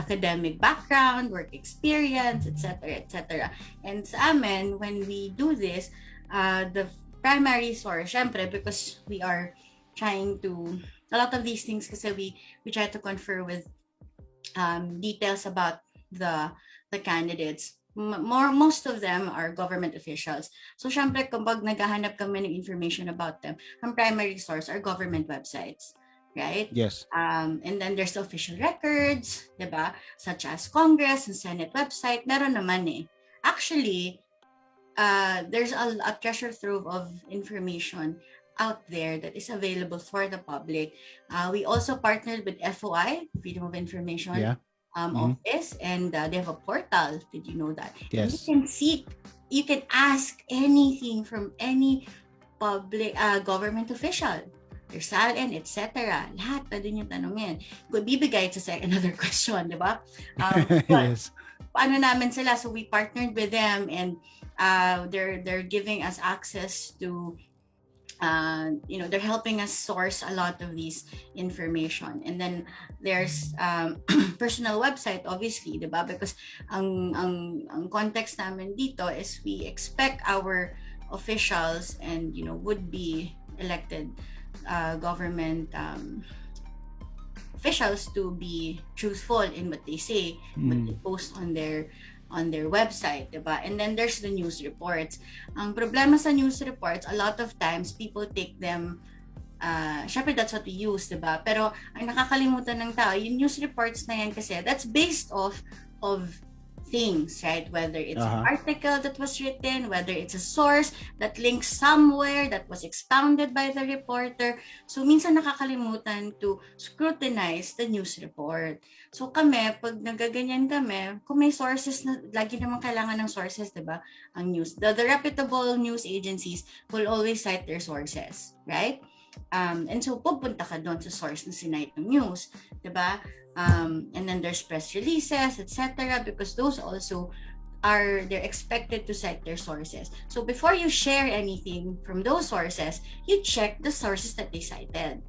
academic background, work experience, etc., etc. And sa amin, when we do this, the primary source, syempre, because we are trying to, a lot of these things kasi we try to confer with details about the candidates. Most of them are government officials. So, syempre, kapag naghahanap kami ng information about them, ang primary source are government websites, right?
Yes.
And then there's official records, diba? Such as Congress and Senate website. Meron naman Actually, there's a treasure trove of information out there that is available for the public. We also partnered with FOI, Freedom of Information office, and they have a portal. Did you know that? And
Yes.
you can ask anything from any public government official. Their salin, etc. Lahat pwede nyo tanongin. Kung bibigay, it's another question, di ba?
Yes.
Paano namin sila? So we partnered with them, and they're giving us access to they're helping us source a lot of these information. And then there's personal website, obviously, diba? Because ang context namin dito is we expect our officials and would be elected government officials to be truthful in what they say, what they post on their website, diba? And then there's the news reports. Ang problema sa news reports, a lot of times people take them, syempre that's what we use, diba? Pero ang nakakalimutan ng tao, yung news reports na yan kasi, that's based of things, right? Whether it's an article that was written, whether it's a source that links somewhere that was expounded by the reporter. So minsan nakakalimutan to scrutinize the news report. So kami, pag nagaganyan kami, kung may sources na, lagi naman kailangan ng sources, diba? Ang news. The reputable news agencies will always cite their sources, right? And so pupunta ka doon sa source na sinite ng news, diba? And then there's press releases, etc. Because those also they're expected to cite their sources. So before you share anything from those sources, you check the sources that they cited.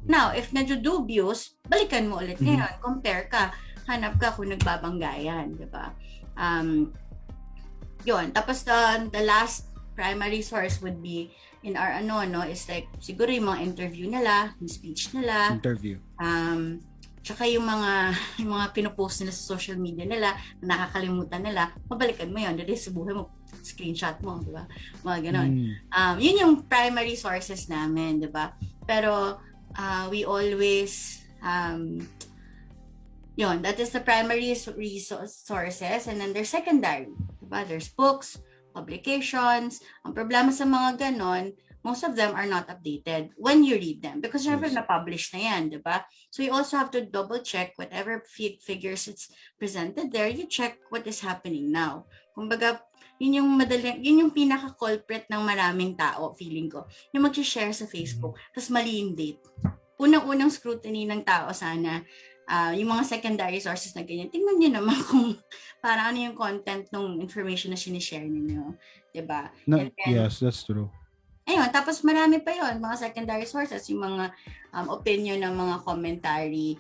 Now, if medyo dubious, balikan mo ulit ngayon, compare ka, hanap ka kung nagbabanggayan, di ba? Yun. Tapos the last primary source would be in our is like siguro yung mga interview nila, yung speech nila.
Interview.
Tsaka yung mga pinopost nila sa social media nila, na nakakalimutan nila, mabalikan mo yun. Dali sa buhay mo, screenshot mo, di ba? Mga ganon. Yun yung primary sources namin, di ba? Pero we always, yun, that is the primary sources, and then there's secondary, di ba? There's books, publications. Ang problema sa mga ganon, most of them are not updated when you read them because syempre na-publish na yan, di ba? So you also have to double check whatever figures it's presented there, you check what is happening now. Kumbaga, yun yung pinaka-culprit ng maraming tao, feeling ko. Yung mag-share sa Facebook, tapos mali yung date. Unang-unang scrutiny ng tao sana, yung mga secondary sources na ganyan, tingnan nyo naman kung para ano yung content ng information na sinishare ninyo, di ba?
Yes, that's true.
Ayun, tapos marami pa yon, mga secondary sources, yung mga opinion ng mga commentary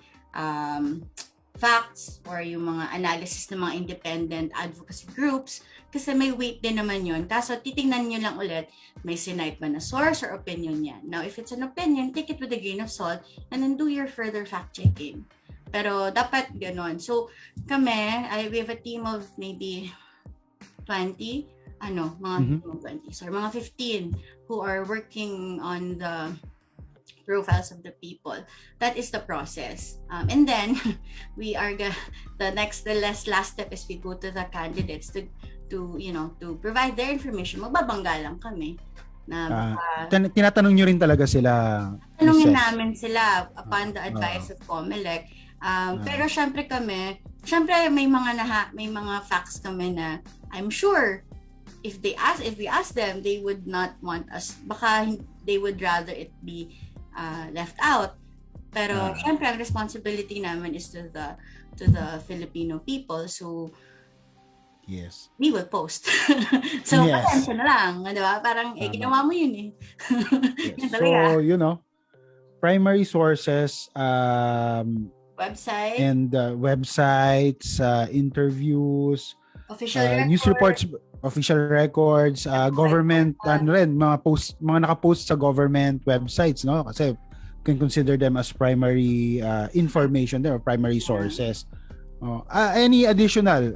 facts or yung mga analysis ng mga independent advocacy groups kasi may weight din naman yon. Kaso titingnan nyo lang ulit, may sinite ba na source or opinion yan. Now, if it's an opinion, take it with a grain of salt and then do your further fact-checking. Pero dapat ganon. So, we have a team of maybe 20, mga 20, so mga 15 who are working on the profiles of the people. That is the process. And then we are the last step is we go to the candidates to provide their information. Magbabangga lang kami.
Tinatanong nyo rin talaga sila.
Tanungin namin sila upon the advice of COMELEC. Pero syempre may mga facts kami na I'm sure if we ask them, they would not want us. Baka they would rather it be left out. Pero syempre ang responsibility naman is to the Filipino people. So
yes,
we will post. So pasensya na lang, di ba? Parang ginawa mo yun eh.
Yes. So primary sources,
website
and websites, interviews,
official
news reports, official records, government, mga naka-post sa government websites, no? Kasi can consider them as primary information there or primary sources. Any additional,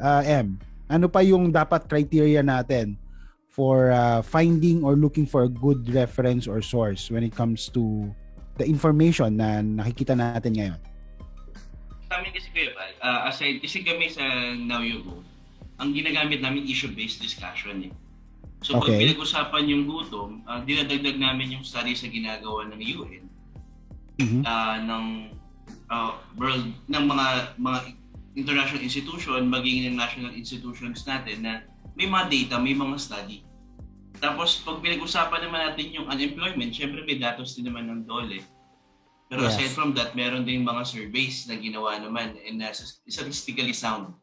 ano pa yung dapat criteria natin for finding or looking for a good reference or source when it comes to the information na nakikita natin ngayon?
Sa amin kasi aside, kasi kami sa Now You Go, ang ginagamit namin issue-based discussion eh. So pag pinag-usapan yung gutom, dinadagdag namin yung studies na ginagawa ng UN, ng world, ng mga international institution, maging ng national institutions natin na may mga data, may mga study. Tapos pag pinag-usapan naman natin yung unemployment, syempre may datos din naman ng DOLE. Pero aside from that, meron din mga surveys na ginawa naman and statistically sound.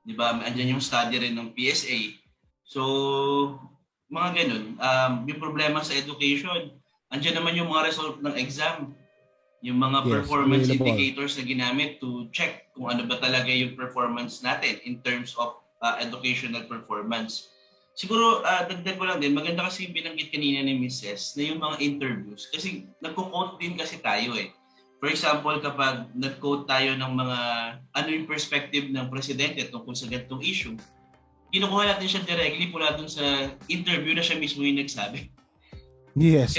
Di ba? Andyan yung study rin ng PSA. So, mga ganun. May problema sa education. Andyan naman yung mga result ng exam. Yung mga performance indicators na ginamit to check kung ano ba talaga yung performance natin in terms of educational performance. Siguro, dagdag ko lang din, maganda kasi yung binanggit kanina ni Mrs. na yung mga interviews. Kasi nagko-quote din kasi tayo eh. For example, kapag nag-quote tayo ng mga ano yung perspective ng presidente tungkol sa ganitong issue, kinukuha natin siya directly mula dun sa interview na siya mismo yung nagsabi.
Yes.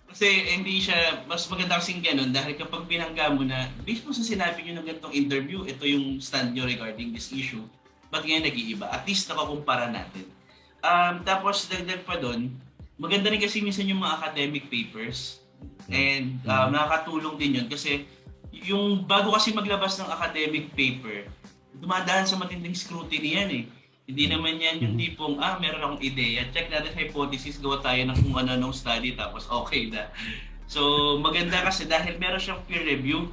Kasi hindi siya, mas maganda kasing ganun dahil kapag binangga mo na, based mo sa sinabi nyo ng ganitong interview, ito yung stand nyo regarding this issue, ba't ngayon nag-iiba? At least nakakumpara natin. Tapos dagdag pa doon, maganda rin kasi minsan yung mga academic papers and nakakatulong din yun kasi yung bago kasi maglabas ng academic paper, dumadaan sa matinding scrutiny yan eh. Hindi naman yan yung tipong, meron akong ideya, check natin hypothesis, gawa tayo ng kung ano-anong study, tapos okay na. So, maganda kasi dahil meron siyang peer review.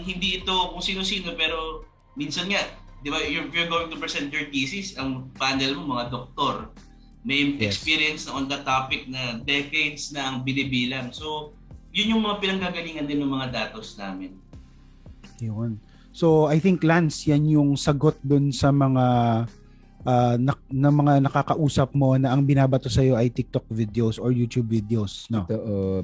Hindi ito kung sino-sino, pero minsan nga, di ba, you're going to present your thesis, ang panel mo, mga doktor, may experience na on the topic na decades na ang binibilang. So, yun yung mga pinanggagalingan din ng mga datos namin.
Yun. So, I think, Lance, yan yung sagot dun sa mga na mga nakakausap mo na ang binabato sa'yo ay TikTok videos or YouTube videos, no?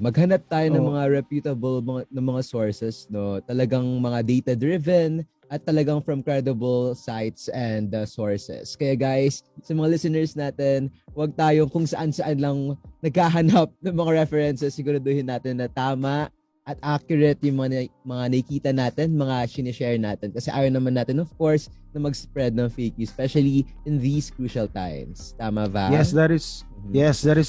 Maghanap tayo ng mga reputable mga sources, no? Talagang mga data-driven at talagang from credible sites and sources. Kaya guys, sa mga listeners natin, huwag tayong kung saan-saan lang naghahanap ng mga references. Siguraduhin natin na tama at accurate yung mga nakikita natin, mga sinishare natin. Kasi ayaw naman natin, of course, na mag-spread ng fake news, especially in these crucial times. Tama ba?
Yes, that is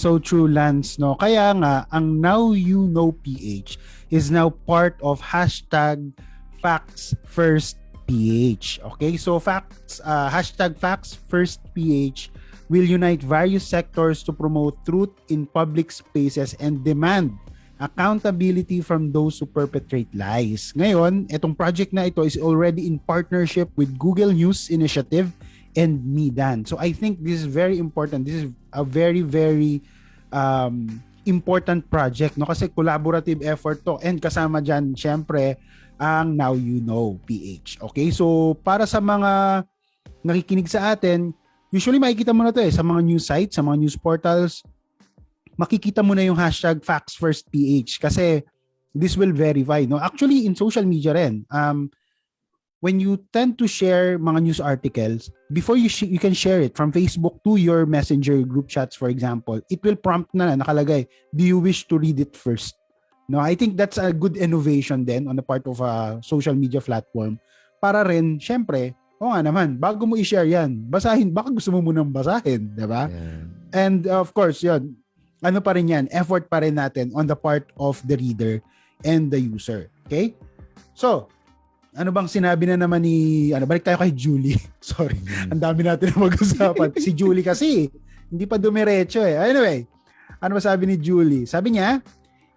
so true, Lance. No? Kaya nga, ang Now You Know PH is now part of #FactsFirstPH. Okay? So, #FactsFirstPH will unite various sectors to promote truth in public spaces and demand accountability from those who perpetrate lies. Ngayon, itong project na ito is already in partnership with Google News Initiative and Midan. So I think this is very important. This is a very, very important project, no? Kasi collaborative effort to and kasama dyan, syempre, ang Now You Know PH. Okay? So para sa mga nakikinig sa atin, usually makikita mo na to sa mga news sites, sa mga news portals, makikita mo na yung #FactsFirstPH kasi this will verify, no? Actually, in social media rin, when you tend to share mga news articles, before you can share it from Facebook to your messenger group chats, for example, it will prompt na nakalagay, do you wish to read it first? No, I think that's a good innovation then on the part of a social media platform para rin, syempre, nga naman, bago mo i-share yan, basahin, baka gusto mo munang basahin, diba? Yeah. And of course, yun, ano pa rin yan, effort pa rin natin on the part of the reader and the user. Okay? So, ano bang sinabi na naman balik tayo kay Julie. Sorry, ang dami natin na mag-usapan. Si Julie kasi, hindi pa dumiretso eh. Anyway, ano ba sabi ni Julie? Sabi niya,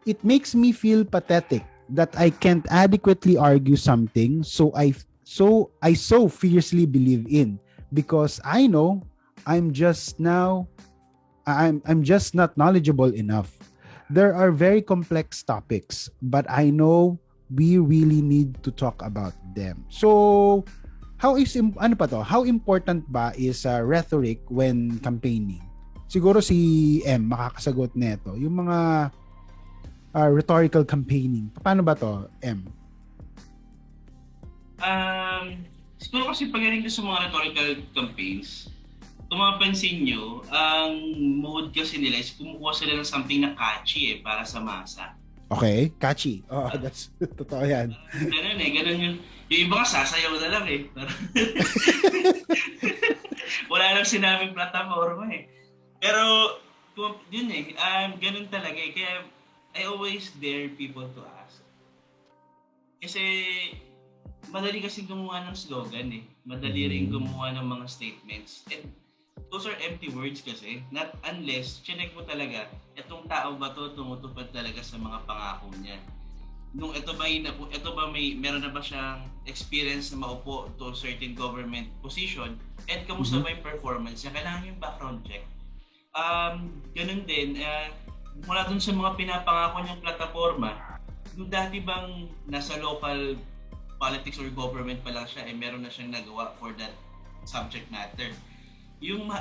it makes me feel pathetic that I can't adequately argue something so I so fiercely believe in because I know I'm just not knowledgeable enough. There are very complex topics, but I know we really need to talk about them. So, how important ba is rhetoric when campaigning? Siguro si M makakasagot nito. Yung mga rhetorical campaigning. Paano ba to, M?
Siguro kasi pagaling ko sa mga rhetorical campaigns, kung mapapansin nyo, ang mode kasi nila is kumukuha sila ng something na catchy para sa masa.
Okay, catchy. That's totoo yan.
Ganun yun. Yung iba ka sasayaw na lang eh. Wala lang sinabing plataforma eh. Pero, yun ganun talaga eh. Kaya, I always dare people to ask. Kasi, madali kasi gumawa ng slogan eh. Madali rin gumawa ng mga statements. And those are empty words kasi. Not unless, chinek mo talaga, itong tao ba to tumutupad talaga sa mga pangako niya. Nung meron na ba siyang experience na maupo to a certain government position, and kamusta ba yung performance niya? Kailangan yung background check. Ganun din, mula dun sa mga pinapangako niyang plataforma, yung dati bang nasa local politics or government pa lang siya, meron na siyang nagawa for that subject matter. Yun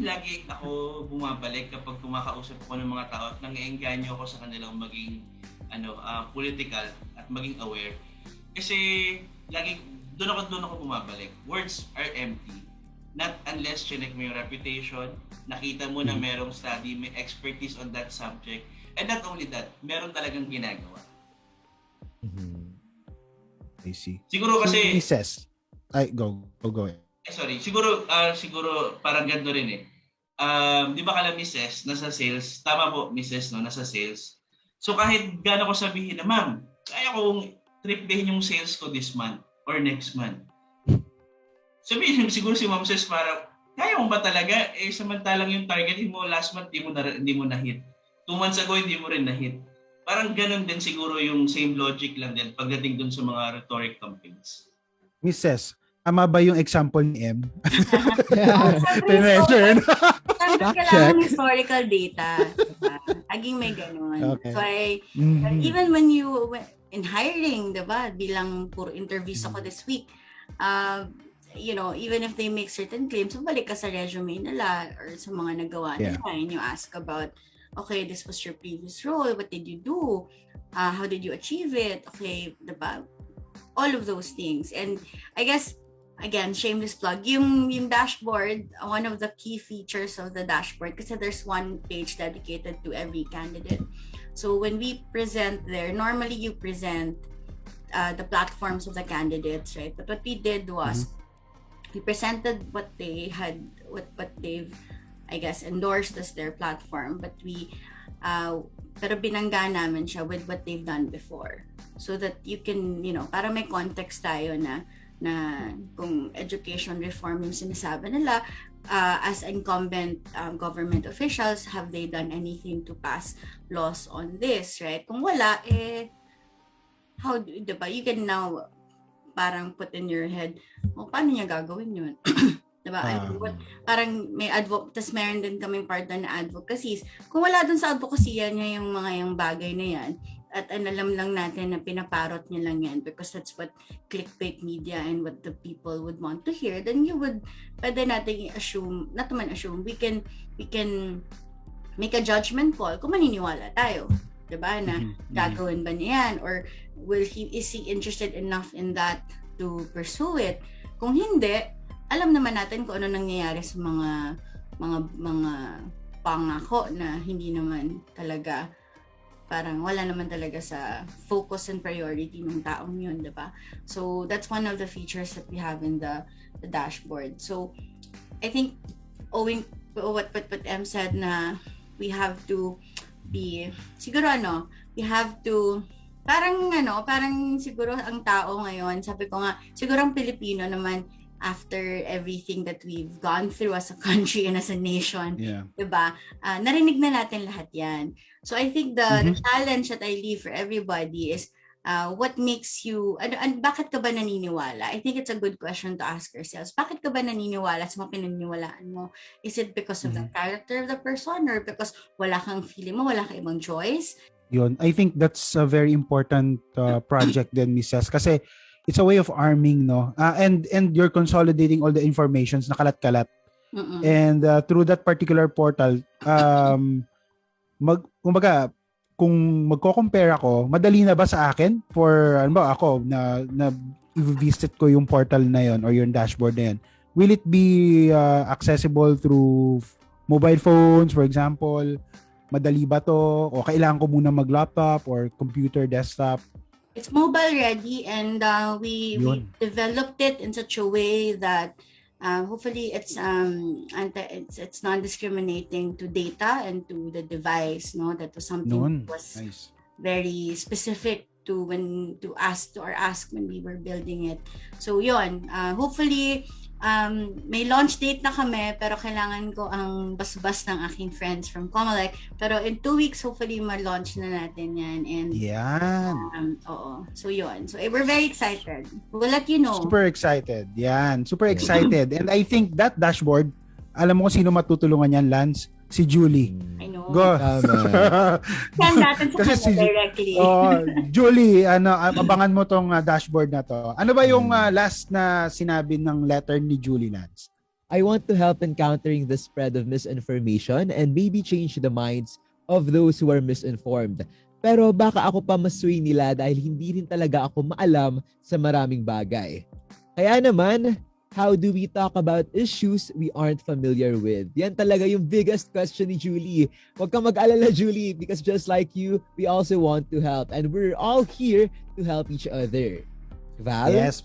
lagi ako bumabalik kapag kumakausap ako ng mga tao at nang-engganyo ako sa kanilang maging political at maging aware. Kasi lagi doon ako bumabalik. Words are empty. Not unless chinek mo yung reputation, nakita mo na merong study, may expertise on that subject, and not only that, meron talagang ginagawa.
I see.
Siguro kasi
Mrs. Go.
Siguro parang ganito rin eh. Di ba kala Mrs. nasa sales? Tama po, Mrs. no, nasa sales. So kahit gaano ko sabihin na, ma'am, kaya kong triplehin yung sales ko this month or next month. Sabihin siguro si Ma'am Ses parang, kaya mo ba talaga? Samantalang yung target mo last month, hindi mo na-hit. 2 months ago, hindi mo rin na-hit. Parang ganun din siguro yung same logic lang din pagdating dun sa mga rhetoric campaigns.
Mrs., tama ba yung example ni M?
Measure. Kailangan historical data. Diba? Aging may ganun.
Okay.
So even when in hiring, diba, bilang puro interviews ako this week, even if they make certain claims, balik ka sa resume nila or sa mga nagawa nila, and you ask about, okay, this was your previous role, what did you do? How did you achieve it? Okay, diba? All of those things. And I guess, again, shameless plug, yung dashboard, one of the key features of the dashboard, kasi there's one page dedicated to every candidate. So when we present there, normally you present the platforms of the candidates, right? But what we did was, we presented what they've, I guess, endorsed as their platform, but pero binangga namin siya with what they've done before. So that you can, para may context tayo na kung education reform yung sinasabi nila, as incumbent government officials, have they done anything to pass laws on this, right? Kung wala, how, diba, you can now parang put in your head, paano niya gagawin yun? Diba? Parang may tas meron din kaming partner na advocacies. Kung wala dun sa advocacy niya yung bagay na yan, at alam lang natin na pinaparot niya lang yan because that's what clickbait media and what the people would want to hear, then pwede natin i-assume, not naman assume, we can make a judgment call kung maniniwala tayo. Diba? Na gagawin ba niya yan? Or is he interested enough in that to pursue it? Kung hindi, alam naman natin kung ano nangyayari sa mga pangako na hindi naman talaga, parang wala naman talaga sa focus and priority ng taong yun, diba? So that's one of the features that we have in the dashboard. So I think owing what M said na we have to be, siguro we have to, parang siguro ang tao ngayon, sabi ko nga, siguro ang Pilipino naman, after everything that we've gone through as a country and as a nation, diba? Narinig na natin lahat yan. So I think the challenge that I leave for everybody is, what makes you, and bakit ka ba naniniwala? I think it's a good question to ask ourselves. Bakit ka ba naniniwala sa mga pinaniniwalaan mo? Is it because of the character of the person, or because wala kang feeling mo, wala kang ibang choice?
Yun. I think that's a very important project din, Mrs. Kasi it's a way of arming, no? And you're consolidating all the informations na kalat-kalat. And through that particular portal, kumbaga, kung magko-compare ako, madali na ba sa akin for ako na i-visit ko yung portal na yon or yung dashboard na yon? Will it be accessible through mobile phones, for example? Madali ba to? O kailangan ko muna mag-laptop or computer, desktop?
It's mobile ready, and we developed it in such a way that hopefully it's non-discriminating to data and to the device. No, that was something that was very specific ask when we were building it. So yun, hopefully may launch date na kami, pero kailangan ko ang basbas ng aking friends from Comelec. Pero in 2 weeks, hopefully ma-launch na natin yan. And
Yan.
oo. So yun. So we're very excited. We'll let you know.
Super excited. Yan. Super excited. And I think that dashboard, alam mo kung sino matutulungan yan, Lance? Si Julie.
I know.
Go.
Send natin sa
Kasi
kanya directly.
Julie, abangan mo tong dashboard na to. Ano ba yung last na sinabi ng letter ni Julie, Lance?
I want to help in countering the spread of misinformation and maybe change the minds of those who are misinformed. Pero baka ako pa masway nila dahil hindi rin talaga ako maalam sa maraming bagay. Kaya naman, how do we talk about issues we aren't familiar with? Yan talaga yung biggest question ni Julie. Huwag kang mag-alala, Julie, because just like you, we also want to help. And we're all here to help each other. Val?
Yes,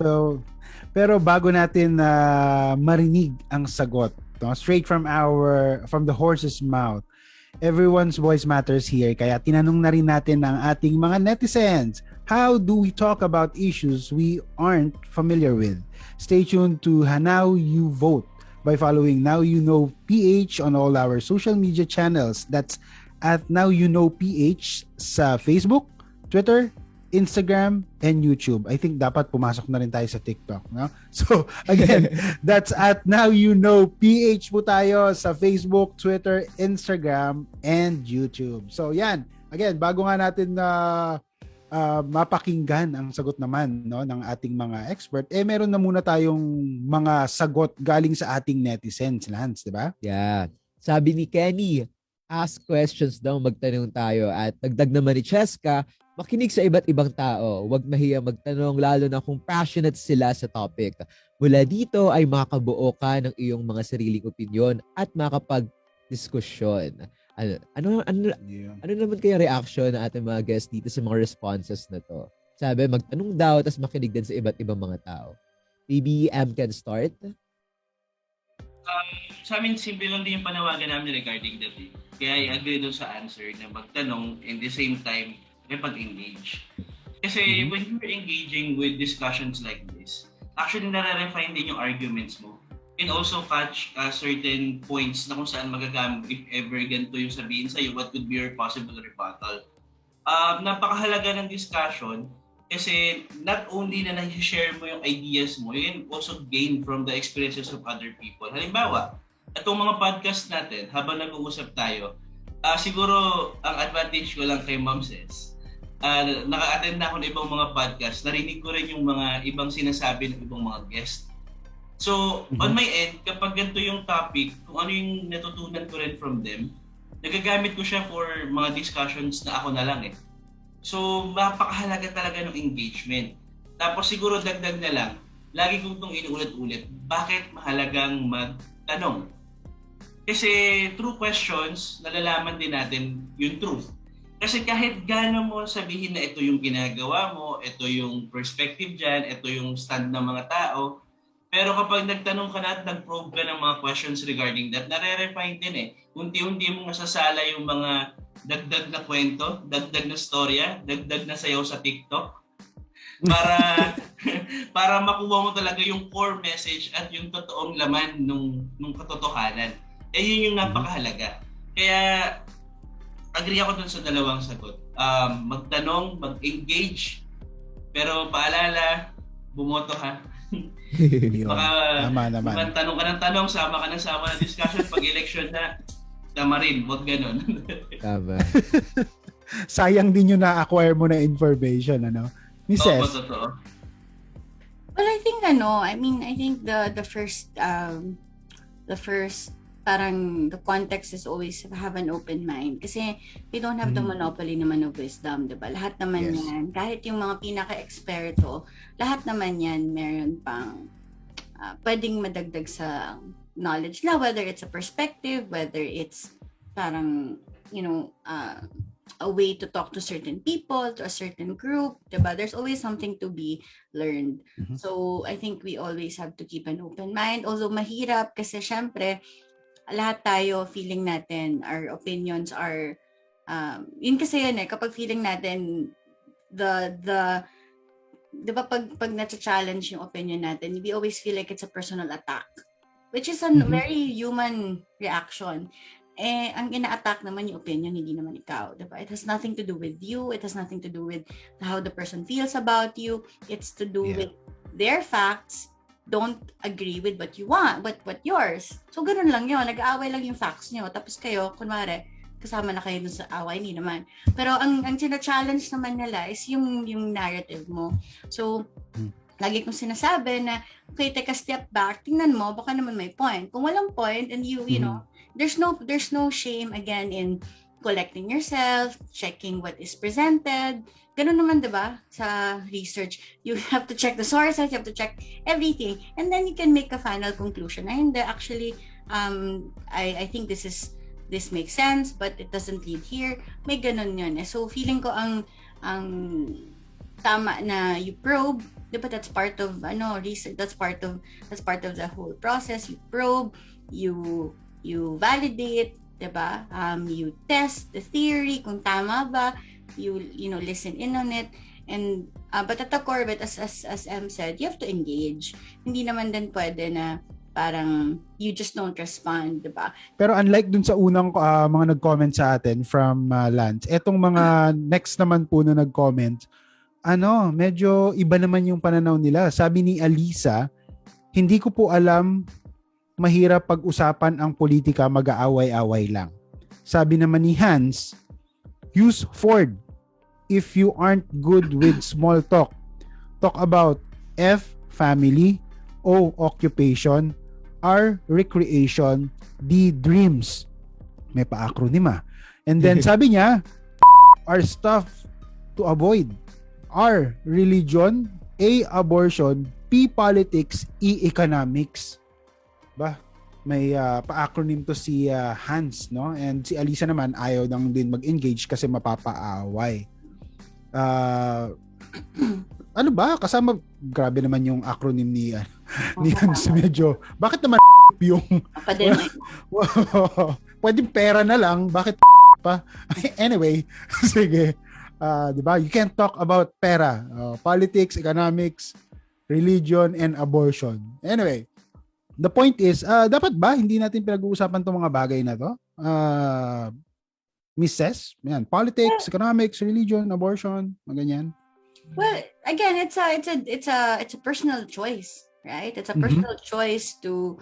pero bago natin marinig ang sagot, no, straight from the horse's mouth, everyone's voice matters here. Kaya tinanong na rin natin ang ating mga netizens. How do we talk about issues we aren't familiar with? Stay tuned to Now You Vote by following Now You Know PH on all our social media channels. That's at Now You Know PH sa Facebook, Twitter, Instagram, and YouTube. I think dapat pumasok na rin tayo sa TikTok, no? So, again, that's at Now You Know PH po tayo sa Facebook, Twitter, Instagram, and YouTube. So, yan. Again, bago nga natin mapakinggan ang sagot naman, no, ng ating mga expert, meron na muna tayong mga sagot galing sa ating netizens, Lance, di ba?
Yeah. Sabi ni Kenny, ask questions daw, magtanong tayo. At dagdag naman ni Cheska, makinig sa iba't ibang tao. Huwag mahiya magtanong, lalo na kung passionate sila sa topic. Mula dito ay makabuo ka ng iyong mga sariling opinyon at makapag-diskusyon. Ano naman kaya reaction ng ating mga guests dito sa mga responses na to? Sabi, magtanong daw, tapos makinig din sa iba't ibang mga tao. Maybe M can start?
Sa amin, simple lang din yung panawagan namin regarding that. Kaya I agree dun sa answer na magtanong and the same time, pag-engage. Kasi when you're engaging with discussions like this, actually nare-refine din yung arguments mo. And also catch certain points na kung saan magagamit if ever ganito yung sabihin sa'yo, what could be your possible rebuttal. Napakahalaga ng discussion kasi not only na na-share mo yung ideas mo, you can also gain from the experiences of other people. Halimbawa, itong mga podcast natin, habang nag-uusap tayo, siguro ang advantage ko lang kay Ma'am Ses, naka-attend na ako ng ibang mga podcast, narinig ko rin yung mga ibang sinasabi ng ibang mga guest. So, on my end, kapag ganito yung topic, kung ano yung natutunan ko rin from them, nagagamit ko siya for mga discussions na ako na lang eh. So, mapakahalaga talaga ng engagement. Tapos siguro dagdag na lang, lagi kong itong inuulit-ulit, bakit mahalagang magtanong? Kasi through questions, nalalaman din natin yung truth. Kasi kahit gaano mo sabihin na ito yung ginagawa mo, ito yung perspective dyan, ito yung stand ng mga tao, pero kapag nagtanong ka na at nag-probe ka ng mga questions regarding that, nare-refine din eh. Unti-unti mo masasala yung mga dagdag na kwento, dagdag na storya, dagdag na sayaw sa TikTok para makuha mo talaga yung core message at yung totoong laman nung katotohanan. Yun yung napakahalaga. Kaya agree ako dun sa dalawang sagot. Magtanong, mag-engage, pero paalala, bumoto ha. Baka tanong ka ng tanong, sama ka ng sama ng discussion, pag election na, tama rin, huwag ganun.
Tama.
Sayang din yung na-acquire mo na information, ano? Mrs.
Oo, totoo.
Well, I think the first parang the context is always have an open mind. Kasi we don't have the monopoly naman of wisdom, diba? Lahat naman yan, kahit yung mga pinaka-eksperto, lahat naman yan meron pang pwedeng madagdag sa knowledge na, whether it's a perspective, whether it's parang, a way to talk to certain people, to a certain group, diba? There's always something to be learned. So, I think we always have to keep an open mind. Although mahirap kasi syempre, lahat tayo feeling natin, our opinions are, yun kasi yun kapag feeling natin the di ba pag na-challenge yung opinion natin, we always feel like it's a personal attack, which is a very human reaction. Eh, ang ina-attack naman yung opinion, hindi naman ikaw, diba? It has nothing to do with you. It has nothing to do with how the person feels about you. It's to do with their facts don't agree with what you want, what yours. So, ganun lang yun. Nag-aaway lang yung facts nyo. Tapos kayo, kunwari, kasama na kayo dun sa away, hindi naman. Pero ang challenge naman nila is yung narrative mo. So, lagi kong sinasabi na, okay, take a step back, tingnan mo, baka naman may point. Kung walang point, and you know, there's no shame again in collecting yourself, checking what is presented. Ganun naman, diba? Sa research, you have to check the sources, you have to check everything, and then you can make a final conclusion. And actually, I think this makes sense, but it doesn't lead here. May ganun yun. So, feeling ko ang tama na you probe, diba? That's part of research. That's part of the whole process. You probe, you validate, diba? You test the theory kung tama ba. You listen in on it, and but at the core of it, as M said, you have to engage. Hindi naman din pwede na parang you just don't respond, diba?
Pero unlike dun sa unang mga nag-comment sa atin from Lance, etong mga next naman po na nag-comment, medyo iba naman yung pananaw nila. Sabi ni Alisa, hindi ko po alam, mahirap pag-usapan ang politika, mag-aaway-away lang. Sabi naman ni Hans, use Ford if you aren't good with small talk. Talk about F, family, O, occupation, R, recreation, D, dreams. May pa-acronym . And then sabi niya, R, stuff to avoid. R, religion, A, abortion, P, politics, E, economics. Ba? May pa-acronym to si Hans, no? And si Alisa naman ayaw nang din mag-engage kasi mapapaaway. Ano ba? Kasama, grabe naman yung acronym ni Hans medyo. Bakit naman yung pwedeng pera na lang, bakit pa? Anyway, sige. 'Di ba? You can't talk about pera, politics, economics, religion, and abortion. Anyway, the point is, dapat ba hindi natin pinag-uusapan tong mga bagay na to? Mrs. Yan, politics, economics, religion, abortion, mga ganyan.
Well, again, it's a personal choice, right? It's a personal choice to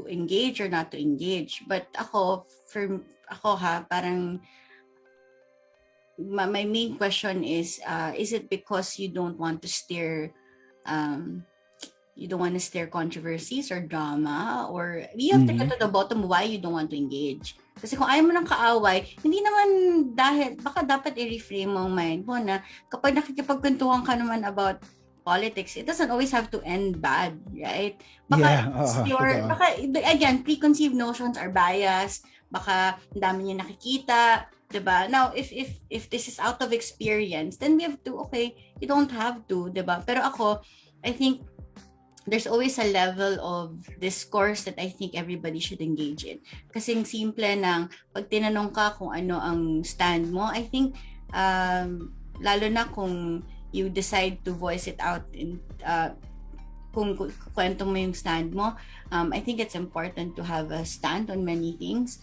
engage or not to engage. But ako parang my main question is it because you don't want to stir controversies or drama, or you have to get to the bottom why you don't want to engage. Kasi kung ayaw mo ng kaaway, hindi naman dahil, baka dapat i-reframe mo ang mind mo na kapag nakikipagkwentuhan ka naman about politics, it doesn't always have to end bad, right? Baka, baka again, preconceived notions are biased, baka ang dami niya nakikita, diba? Now, if this is out of experience, then we have to, okay, you don't have to, diba? Pero ako, I think, there's always a level of discourse that I think everybody should engage in. Kasing simple ng pag tinanong ka kung ano ang stand mo, I think lalo na kung you decide to voice it out in kung kwento mo yung stand mo, I think it's important to have a stand on many things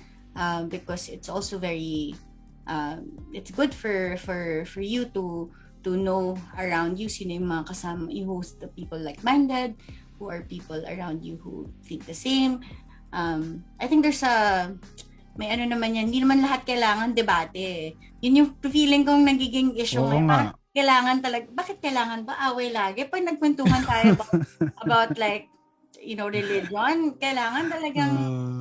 because it's also very it's good for you to know around you sino yung mga kasama, you host the people like-minded, who are people around you who think the same. I think there's may ano naman yan, hindi naman lahat kailangan debate. Yun yung feeling kong nagiging issue ngayon. Kailangan talaga, bakit kailangan ba away lagi? Pag nagkwentuhan tayo about like, religion, kailangan talagang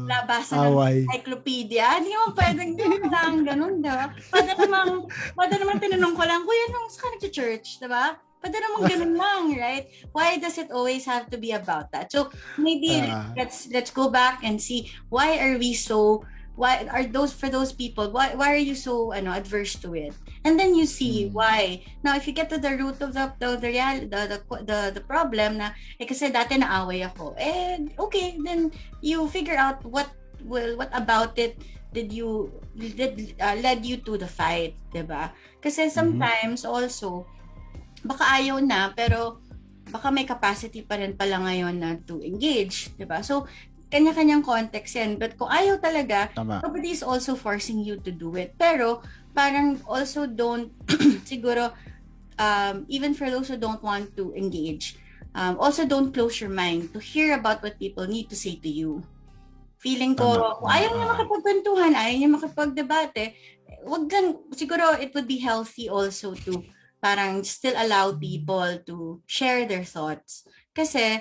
labasan ng encyclopedia. Hindi mo pwedeng kailangan ganun, diba? Pwede naman tinanong ko lang, kuya, nung sa ka nag-church, diba? Pwede naman ganun lang, right? Why does it always have to be about that? So, maybe let's go back and see why are those people, why are you so adverse to it? And then you see why. Now, if you get to the root of the problem na kasi dati naaway ako, okay, then you figure out what what about it led you to the fight, 'di ba? Kasi sometimes also baka ayaw na, pero baka may capacity pa rin pala ngayon na to engage, 'di ba? So kanya-kanyang context yan. But kung ayaw talaga, nobody is also forcing you to do it. Pero parang also don't siguro even for those who don't want to engage, also don't close your mind to hear about what people need to say to you. Feeling ko, kung ayaw niya makipagkwentuhan, ayaw niya makipagdebate, wag lang, siguro it would be healthy also to parang still allow people to share their thoughts. Kasi,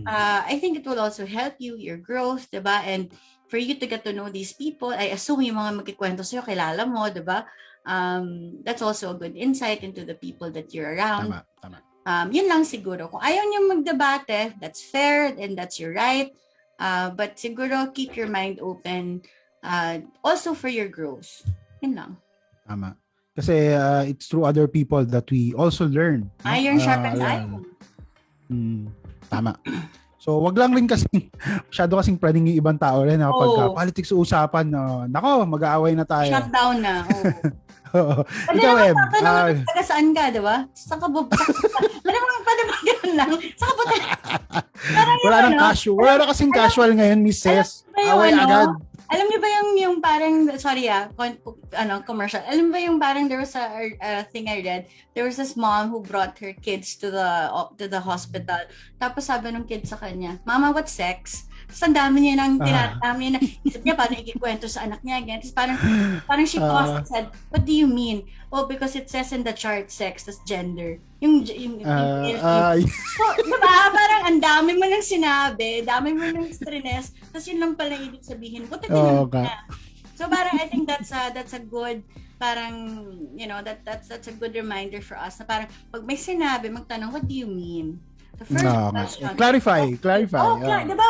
I think it will also help you, your growth, diba? And for you to get to know these people, I assume yung mga magkikwento sa'yo, kilala mo, diba? That's also a good insight into the people that you're around.
Tama.
Yun lang siguro. Kung ayaw niyo magdebate, that's fair and that's your right. But siguro keep your mind open also for your growth. Yun lang.
Tama. Kasi it's through other people that we also learn.
Iron sharpens iron.
Tama. So, wag lang rin kasi masyado kasing pwedeng yung ibang tao rin pagka politics usapan, nako, mag-aaway na tayo.
Shut down na.
Ikaw, Em.
Taga saan ka, di ba? Saan ka ba? Pwede ba gano'n lang? Saan ka ba?
Wala nang casual. Wala na kasing casual ngayon, Mrs. Away agad.
Alam niyo ba yung parang, sorry commercial. Alam mo ba yung parang there was a thing I read. There was this mom who brought her kids to the hospital. Tapos sabi ng kid sa kanya, Mama, what's sex? Tapos ang dami niya nang tinatami na isip niya paano ikikwento sa anak niya. Again. Tapos parang she paused and said, what do you mean? Oh, because it says in the chart sex, tas gender. So, diba? Parang ang dami mo nang sinabi, dami mo nang stress, tapos yun lang pala ibig sabihin. Buti din na. So parang I think that's a good, parang, that's a good reminder for us na parang pag may sinabi, magtanong, what do you mean? The first question.
Clarify.
Oh, diba?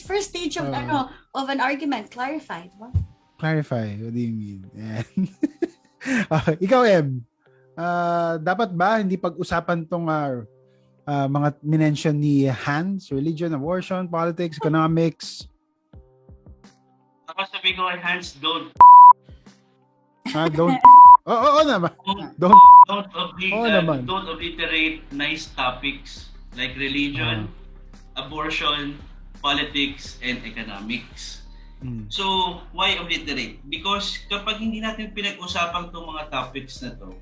First stage of an argument, clarify. Diba?
Clarify. What do you mean? Ikaw, Em. Dapat ba hindi pag-usapan tong mga minention ni Hans, religion, abortion, politics, economics?
Ako sabi ko kay Hans, don't.
Don't. Oo naman.
Don't obliterate nice topics like religion, abortion, politics, and economics. So, why obliterate? Because kapag hindi natin pinag-usapan itong mga topics na to,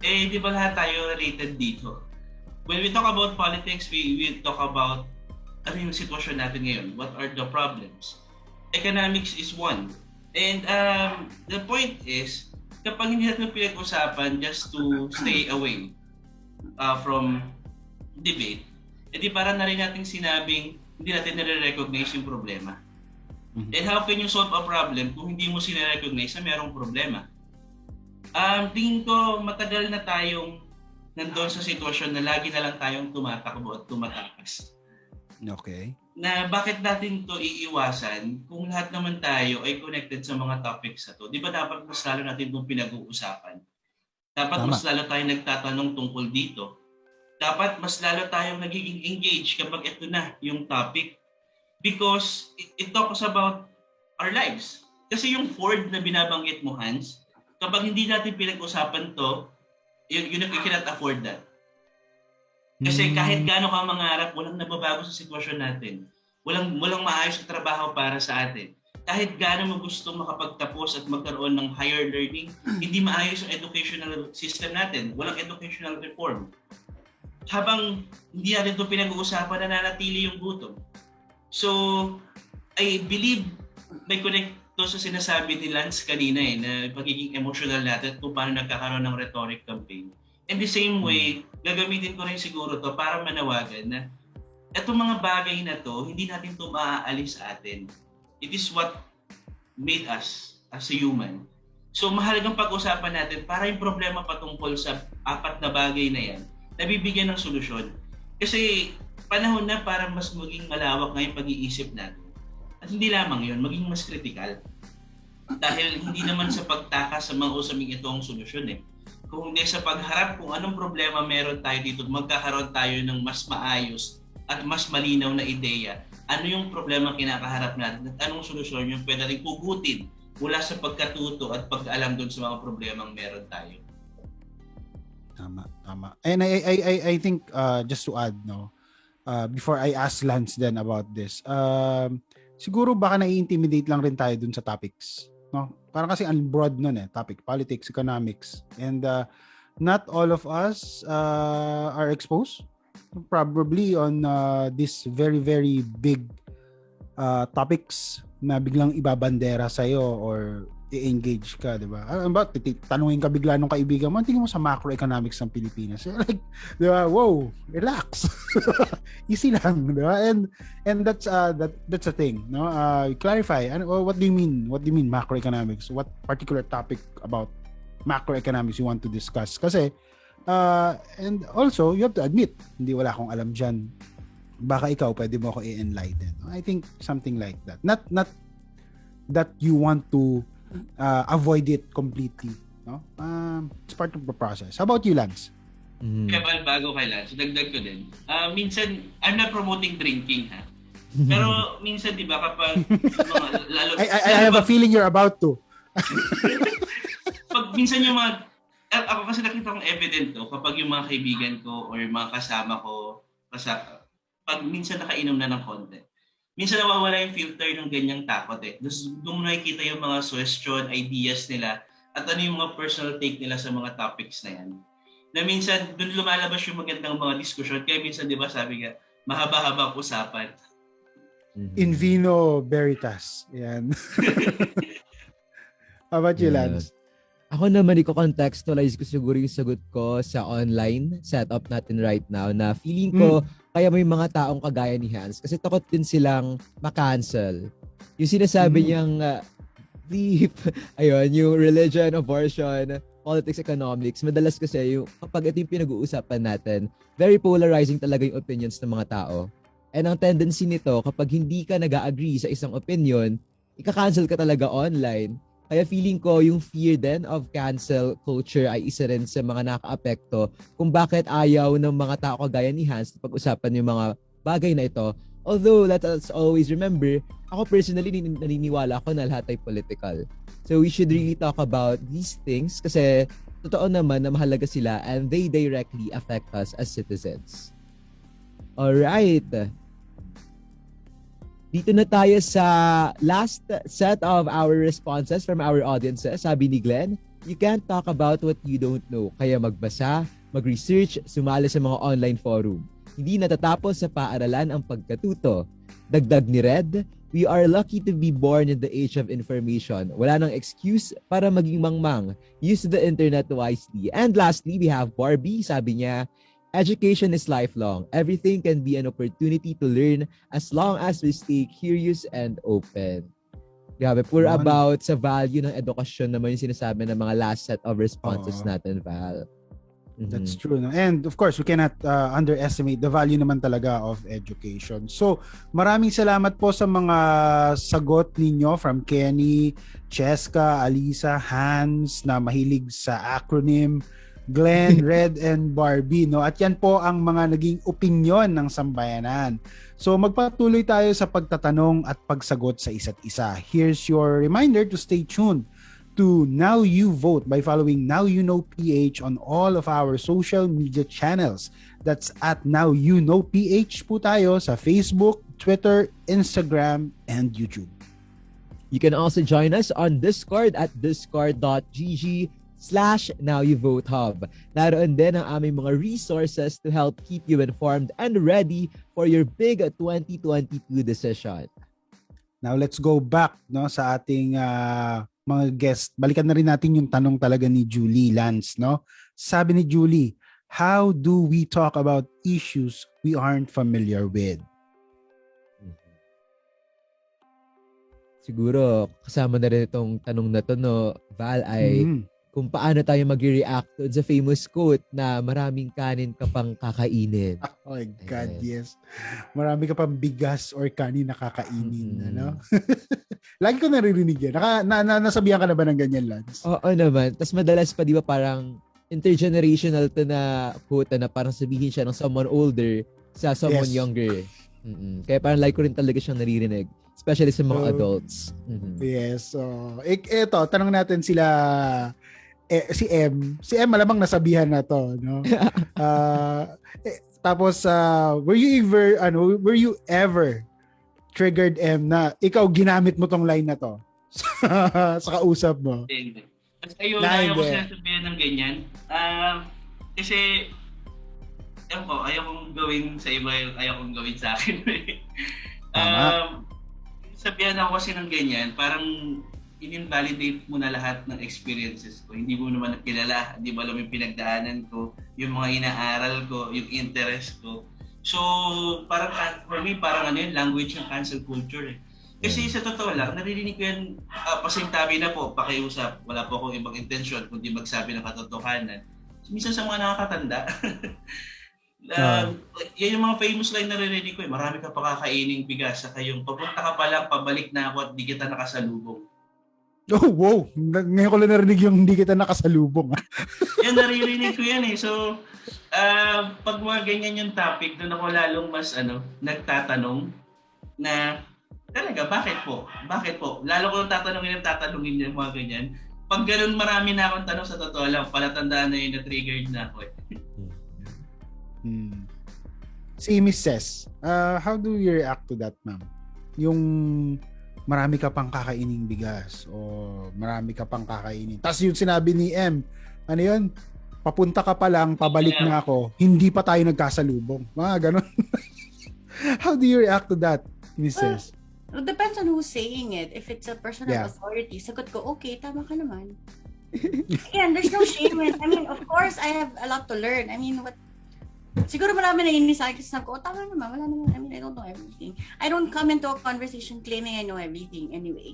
di ba lahat tayo related dito? When we talk about politics, we talk about ano yung sitwasyon natin ngayon. What are the problems? Economics is one. And the point is, kapag hindi natin pinag-usapan just to stay away from debate, edi parang na rin natin sinabing hindi natin nare-recognize yung problema. And how can you solve a problem kung hindi mo sine-recognize na merong problema? Tingin ko matagal na tayong nandoon sa sitwasyon na lagi na lang tayong tumatakbo at tumatakas.
Okay.
Na bakit natin to iiwasan kung lahat naman tayo ay connected sa mga topics na to? Di ba dapat mas lalo natin itong pinag-uusapan? Dapat mas lalo tayong nagtatanong tungkol dito. Dapat mas lalo tayong nagiging engaged kapag ito na yung topic. Because it talks about our lives. Kasi yung Ford na binabanggit mo, Hans, kapag hindi natin pinag-usapan to, you cannot afford that. Kasi kahit gaano ka mangarap, walang nababago sa sitwasyon natin. Walang maayos na trabaho para sa atin. Kahit gaano mo gusto makapagtapos at magkaroon ng higher learning, hindi maayos ang educational system natin. Walang educational reform. Habang hindi natin ito pinag-uusapan, nananatili yung gutom. So, I believe may connect to sa sinasabi ni Lance kanina na pagiging emotional natin kung paano nagkakaroon ng rhetoric campaign. In the same way, gagamitin ko rin siguro to para manawagan na etong mga bagay na to, hindi natin to maaalis sa atin. It is what made us as a human. So, mahalagang pag-usapan natin para yung problema patungkol sa 4 na bagay na yan, nabibigyan ng solusyon. Kasi panahon na para mas maging malawak ngayong pag-iisip natin. At hindi lamang yun, maging mas kritikal. Dahil hindi naman sa pagtakas sa mga usaping ito ang solusyon eh. Kung hindi sa pagharap kung anong problema meron tayo dito, magkakaroon tayo ng mas maayos at mas malinaw na ideya, ano yung problema kinakaharap natin at anong solusyon yung pwede rin pugutin mula sa pagkatuto at pag-alam doon sa mga problemang meron tayo.
Tama. And I think just to add, no, before I ask Lance then about this, siguro baka nai-intimidate lang rin tayo dun sa topics, no? Parang kasi ang broad nun topic, politics, economics, and not all of us are exposed probably on this very very big topics na biglang ibabandera sa'yo or i-engage ka, di ba? Ano ba, tanungin ka bigla nung kaibigan mo, tingin mo sa macroeconomics ng Pilipinas. Like, di ba? Whoa, relax. Easy lang, di ba? And that's a thing, no? Clarify. What do you mean? What do you mean macroeconomics? What particular topic about macroeconomics you want to discuss? Kasi and also, you have to admit, hindi wala akong alam dyan. Baka ikaw, pwede mo ako i-enlighten. I think something like that. Not that you want to avoid it completely, no? It's part of the process. How about you, Lance?
Kaya bago kay Lance, dagdag ko din. Minsan, I'm not promoting drinking, ha? Pero minsan, di ba, kapag lalo,
I have a feeling you're about to.
Pag minsan yung mga, ako kasi nakita kong evident to, kapag yung mga kaibigan ko or yung mga kasama ko, pag minsan nakainom na ng konti, minsan nawawala yung filter ng ganyang takot Doon mo nakikita yung mga suggestion, ideas nila, at ano yung mga personal take nila sa mga topics na yan. Na minsan, doon lumalabas yung magandang mga diskusyon. Kaya minsan, di ba, sabi nga, mahaba-habang usapan.
In vino veritas. Yan. How about you, Lance?
Ako naman, i-contextualize ko siguro yung sagot ko sa online setup natin right now na feeling ko kaya may mga taong kagaya ni Hans kasi takot din silang makancel. Yung sinasabi niyang deep, yung religion, abortion, politics, economics, madalas kasi yung kapag ito yung pinag-uusapan natin, very polarizing talaga yung opinions ng mga tao. And ang tendency nito, kapag hindi ka nag-agree sa isang opinion, ika-cancel ka talaga online. Kaya feeling ko yung fear din of cancel culture ay isa rin sa mga nakaka-apekto kung bakit ayaw ng mga tao kagaya ni Hans na pag-usapan yung mga bagay na ito. Although, let us always remember, ako personally naniniwala ako na lahat ay political. So we should really talk about these things kasi totoo naman na mahalaga sila and they directly affect us as citizens. Alright. Dito na tayo sa last set of our responses from our audiences. Sabi ni Glenn, you can't talk about what you don't know. Kaya magbasa, mag-research, sumali sa mga online forum. Hindi natatapos sa paaralan ang pagkatuto. Dagdag ni Red, we are lucky to be born in the age of information. Wala nang excuse para maging mangmang. Use the internet wisely. And lastly, we have Barbie. Sabi niya, education is lifelong. Everything can be an opportunity to learn as long as we stay curious and open. Grabe, pure about sa value ng edukasyon naman yung sinasabi ng mga last set of responses natin, Val.
That's true. No? And of course, we cannot underestimate the value naman talaga of education. So, maraming salamat po sa mga sagot ninyo from Kenny, Cheska, Alisa, Hans na mahilig sa acronym, Glenn, Red, and Barbie, no? At yan po ang mga naging opinyon ng sambayanan. So magpatuloy tayo sa pagtatanong at pagsagot sa isa't isa. Here's your reminder to stay tuned to Now You Vote by following Now You Know PH on all of our social media channels. That's at Now You Know PH po tayo sa Facebook, Twitter, Instagram, and YouTube.
You can also join us on Discord at discord.gg/NowYouVoteHub. Naroon din ang aming mga resources to help keep you informed and ready for your big 2022 decision.
Now let's go back sa ating mga guest. Balikan na rin natin yung tanong talaga ni Julie Lance. No? Sabi ni Julie, how do we talk about issues we aren't familiar with?
Siguro kasama na rin itong tanong na to, no, Val, ay kung paano tayo mag-react sa famous quote na maraming kanin ka pang kakainin.
Oh my God, yes. Marami ka pang bigas or kanin na kakainin. Ano? Lagi ko naririnig yan. Nasabihan ka na ba ng ganyan, Lance?
Oo naman. Tapos madalas pa, di ba, parang intergenerational to na quote na parang sabihin siya ng someone older sa someone
Yes.
younger. Kaya parang like ko rin talaga siyang naririnig. Especially sa mga
So,
adults.
Yes. So, eto, tanong natin sila si M. Si M malamang nasabihan na to, no? Tapos were you ever triggered M na ikaw ginamit mo tong line na to sa kausap mo?
Hindi. Ayaw ko sinasabihan ng ganyan. Kasi ayaw kong gawin sa iba, ayaw kong gawin sa akin. Sabihan ako kasi ng ganyan, parang in-invalidate mo na lahat ng experiences ko. Hindi mo naman kilala, hindi mo alam yung pinagdaanan ko, yung mga inaaral ko, yung interest ko. So, parang for me, parang language ng cancel culture eh. Kasi sa totoo lang, naririnig ko yan, pasintabi na po, pakiusap, wala po akong ibang intensyon kundi magsabi ng katotohanan. Minsan sa mga nakakatanda, yan yung mga famous line na naririnig ko eh, marami ka pa kakaining bigas, saka yung papunta ka pa lang, pabalik na ako at di kita nakasalubong.
Oh, wow! Ngayon ko lang narinig yung hindi kita nakasalubong.
Yan, naririnig ko yan eh. So, pag mga ganyan yung topic, doon ako lalong mas nagtatanong na talaga, bakit po? Bakit po? Lalo ko tatanungin yung mga ganyan. Pag ganun, marami na akong tanong sa totoo lang, palatandaan na yun na-triggered na ako eh.
Si Miss Ses, how do you react to that, ma'am? Yung marami ka pang kakaining bigas o marami ka pang kakainin. Tapos yung sinabi ni M, ano yun? Papunta ka pa lang, pabalik na ako, hindi pa tayo nagkasalubong. Mga ganun. How do you react to that, Mrs.?
Well, it depends on who's saying it. If it's a person of authority, sagot ko, okay, tama ka naman. Again, there's no shame in it. I mean, of course, I have a lot to learn. I mean, siguro marami na inis sa akin kasi sabi ko, tama naman, wala naman. I mean, I don't know everything. I don't come into a conversation claiming I know everything anyway.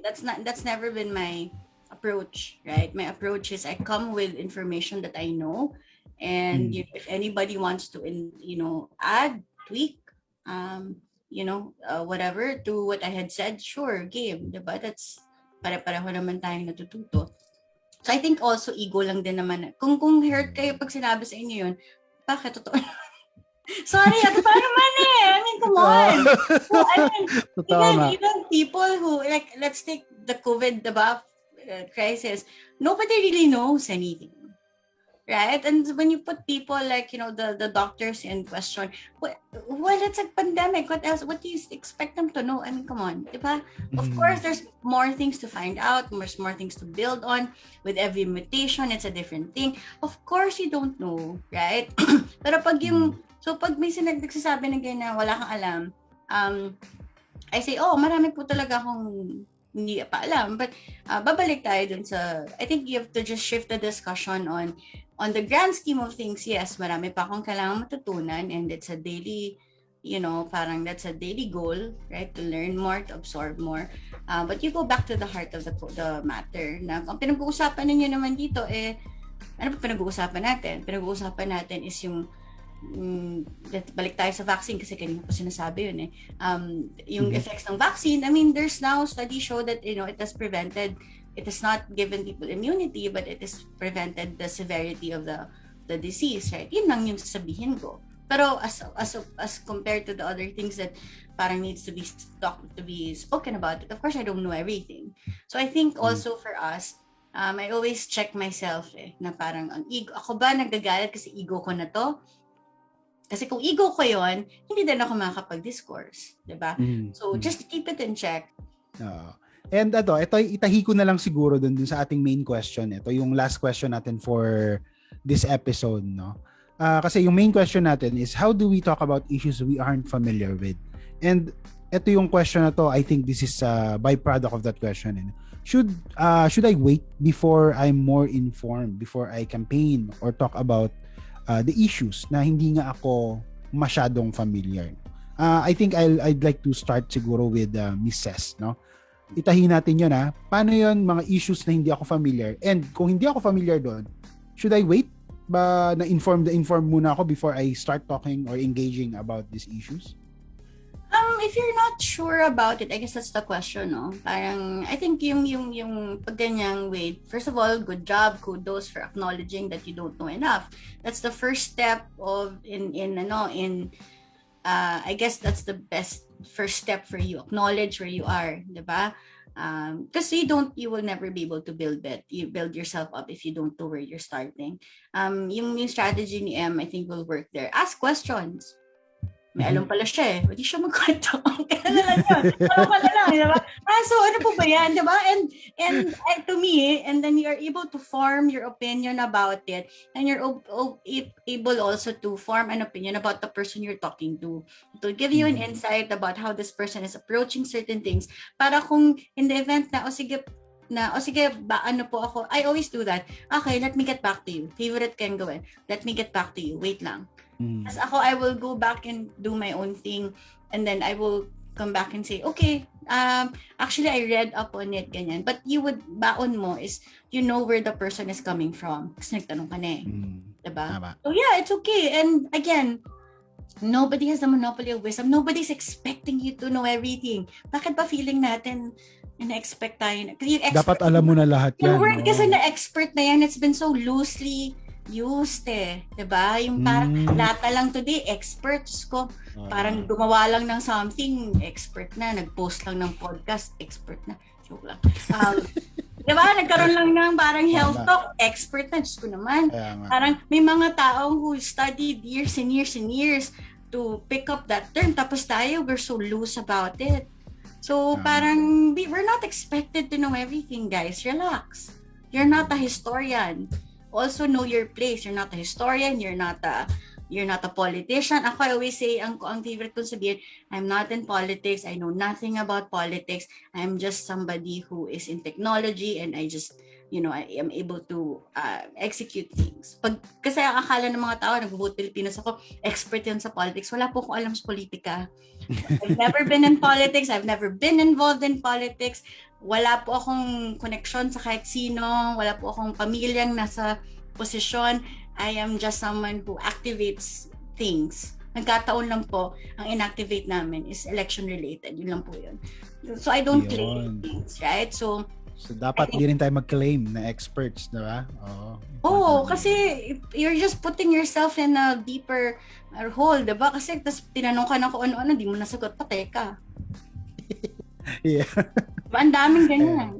That's never been my approach, right? My approach is I come with information that I know, and if anybody wants to, add, tweak, whatever to what I had said, sure, game, diba? That's pare-pareho naman tayong natututo. So I think also ego lang din naman. Kung hurt kayo pag sinabi sa inyo yun, bakit totoo? Sorry, pa naman eh. I mean, come on. So, I mean, even people who, like, let's take the COVID, diba, crisis, nobody really knows anything. Right? And when you put people like, the doctors in question, well, it's a pandemic. What else? What do you expect them to know? I mean, come on. Diba? Of course, there's more things to find out. There's more things to build on. With every mutation, it's a different thing. Of course, you don't know. Right? Pero pag pag may nagsasabi na ganyan na wala kang alam, I say, marami po talaga akong hindi pa alam. But babalik tayo dun sa, I think you have to just shift the discussion on the grand scheme of things. Yes, marami pa akong kailangan matutunan, and it's a daily, parang that's a daily goal, right? To learn more, to absorb more. But you go back to the heart of the matter. Na ang pinag-uusapan ninyo naman dito, ano pa pinag-uusapan natin? Pinag-uusapan natin is yung balik tayo sa vaccine kasi kanina pa sinasabi yun yung effects ng vaccine. I mean, there's now studies show that it has not given people immunity, but it has prevented the severity of the disease, right? Yun lang yung sasabihin ko. Pero as compared to the other things that parang needs to be spoken about, of course I don't know everything. So I think also for us, I always check myself na parang ang ego, ako ba nagagalit kasi ego ko na to? Kasi kung ego ko yon, hindi din ako makakapag-discourse, diba? So just keep it in check.
And ito itahi ko na lang siguro dun sa ating main question. Ito yung last question natin for this episode, no? Kasi yung main question natin is, how do we talk about issues we aren't familiar with? And ito yung question na to, I think this is a byproduct of that question. Should I wait before I'm more informed, before I campaign or talk about the issues na hindi nga ako masyadong familiar? I think I'd like to start siguro with Mrs., no? Itahin natin yun paano yun mga issues na hindi ako familiar, and kung hindi ako familiar doon, should I wait ba na inform muna ako before I start talking or engaging about these issues?
If you're not sure about it, I guess that's the question, no? Parang, I think yung pag ganyang way, first of all, good job, kudos for acknowledging that you don't know enough. That's the first step of, I guess that's the best first step for you. Acknowledge where you are, diba? Because you will never be able to build it. You build yourself up if you don't know where you're starting. Yung strategy ni M, I think will work there. Ask questions. May alam pala siya eh. Hindi siya magkwento. Kaya na lang yun. Alam ka na lang, diba? So ano po ba yan, diba? And to me, and then you're able to form your opinion about it, and you're able also to form an opinion about the person you're talking to. To give you an insight about how this person is approaching certain things. Para kung in the event na, sige, ano po ako, I always do that. Okay, let me get back to you. Favorite kang gawin. Let me get back to you. Wait lang. As ako, I will go back and do my own thing, and then I will come back and say, okay, actually I read up on it, ganyan. But baon mo is, you know where the person is coming from. Kasi nagtanong ka na eh. Diba? So yeah, it's okay. And again, nobody has the monopoly of wisdom. Nobody's expecting you to know everything. Bakit ba feeling natin na-expect tayo?
Dapat alam mo na lahat yan.
Yung word kasi na expert na yan, it's been so loosely used eh. Diba? Yung parang lata lang today, experts ko. Parang gumawa lang ng something, expert na. Nag-post lang ng podcast, expert na. Joke lang. Diba? Nagkaroon lang ng parang health talk, expert na. Diyos ko naman. Parang may mga taong who studied years and years and years to pick up that term. Tapos tayo, we're so loose about it. So parang we're not expected to know everything, guys. Relax. You're not a historian. Also know your place. You're not a historian. You're not a politician. Ako, I always say, ang favorite kong sabihin, I'm not in politics. I know nothing about politics. I'm just somebody who is in technology, and I just, I am able to execute things. Kasi ang akala ng mga tao, nag-vote Pilipinas ako, expert yan sa politics. Wala po akong alam sa politika. I've never been in politics. I've never been involved in politics. Wala po akong connection sa kahit sino. Wala po akong pamilyang nasa posisyon. I am just someone who activates things. Nagkataon lang po, ang inactivate namin is election-related. Yun lang po yun. So I don't claim things, right? So
dapat di rin tayo mag-claim na experts, diba?
Kasi you're just putting yourself in a deeper hole, diba? Kasi tas tinanong ka na kung ano-ano, di mo nasagot, patay ka.
Yeah.
Diba? Ang daming ganyan.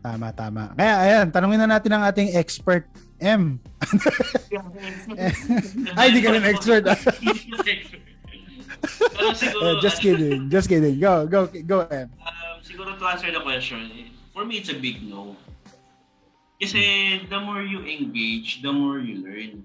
Tama. Kaya ayan, tanungin na natin ang ating expert M. Ay, di ka rin expert.
Siguro,
just kidding. Go M.
Siguro to answer the question, for me it's a big no. Kasi the more you engage, the more you learn.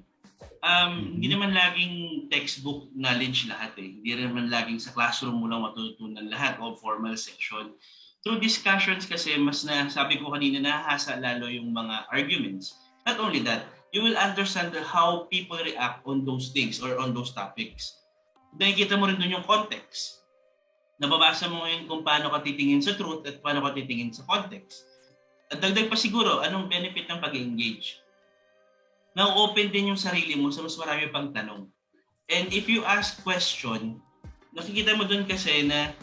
Hindi naman laging textbook knowledge lahat eh. Hindi naman laging sa classroom mo lang matutunan lahat o formal section. Through discussions kasi, mas sabi ko kanina, nahasa lalo yung mga arguments. Not only that, you will understand how people react on those things or on those topics. Nakikita mo rin dun yung context. Nababasa mo ngayon kung paano ka titingin sa truth at paano ka titingin sa context. At dagdag pa siguro, anong benefit ng pag-engage? Na-open din yung sarili mo sa mas marami pang tanong. And if you ask question, nakikita mo dun kasi na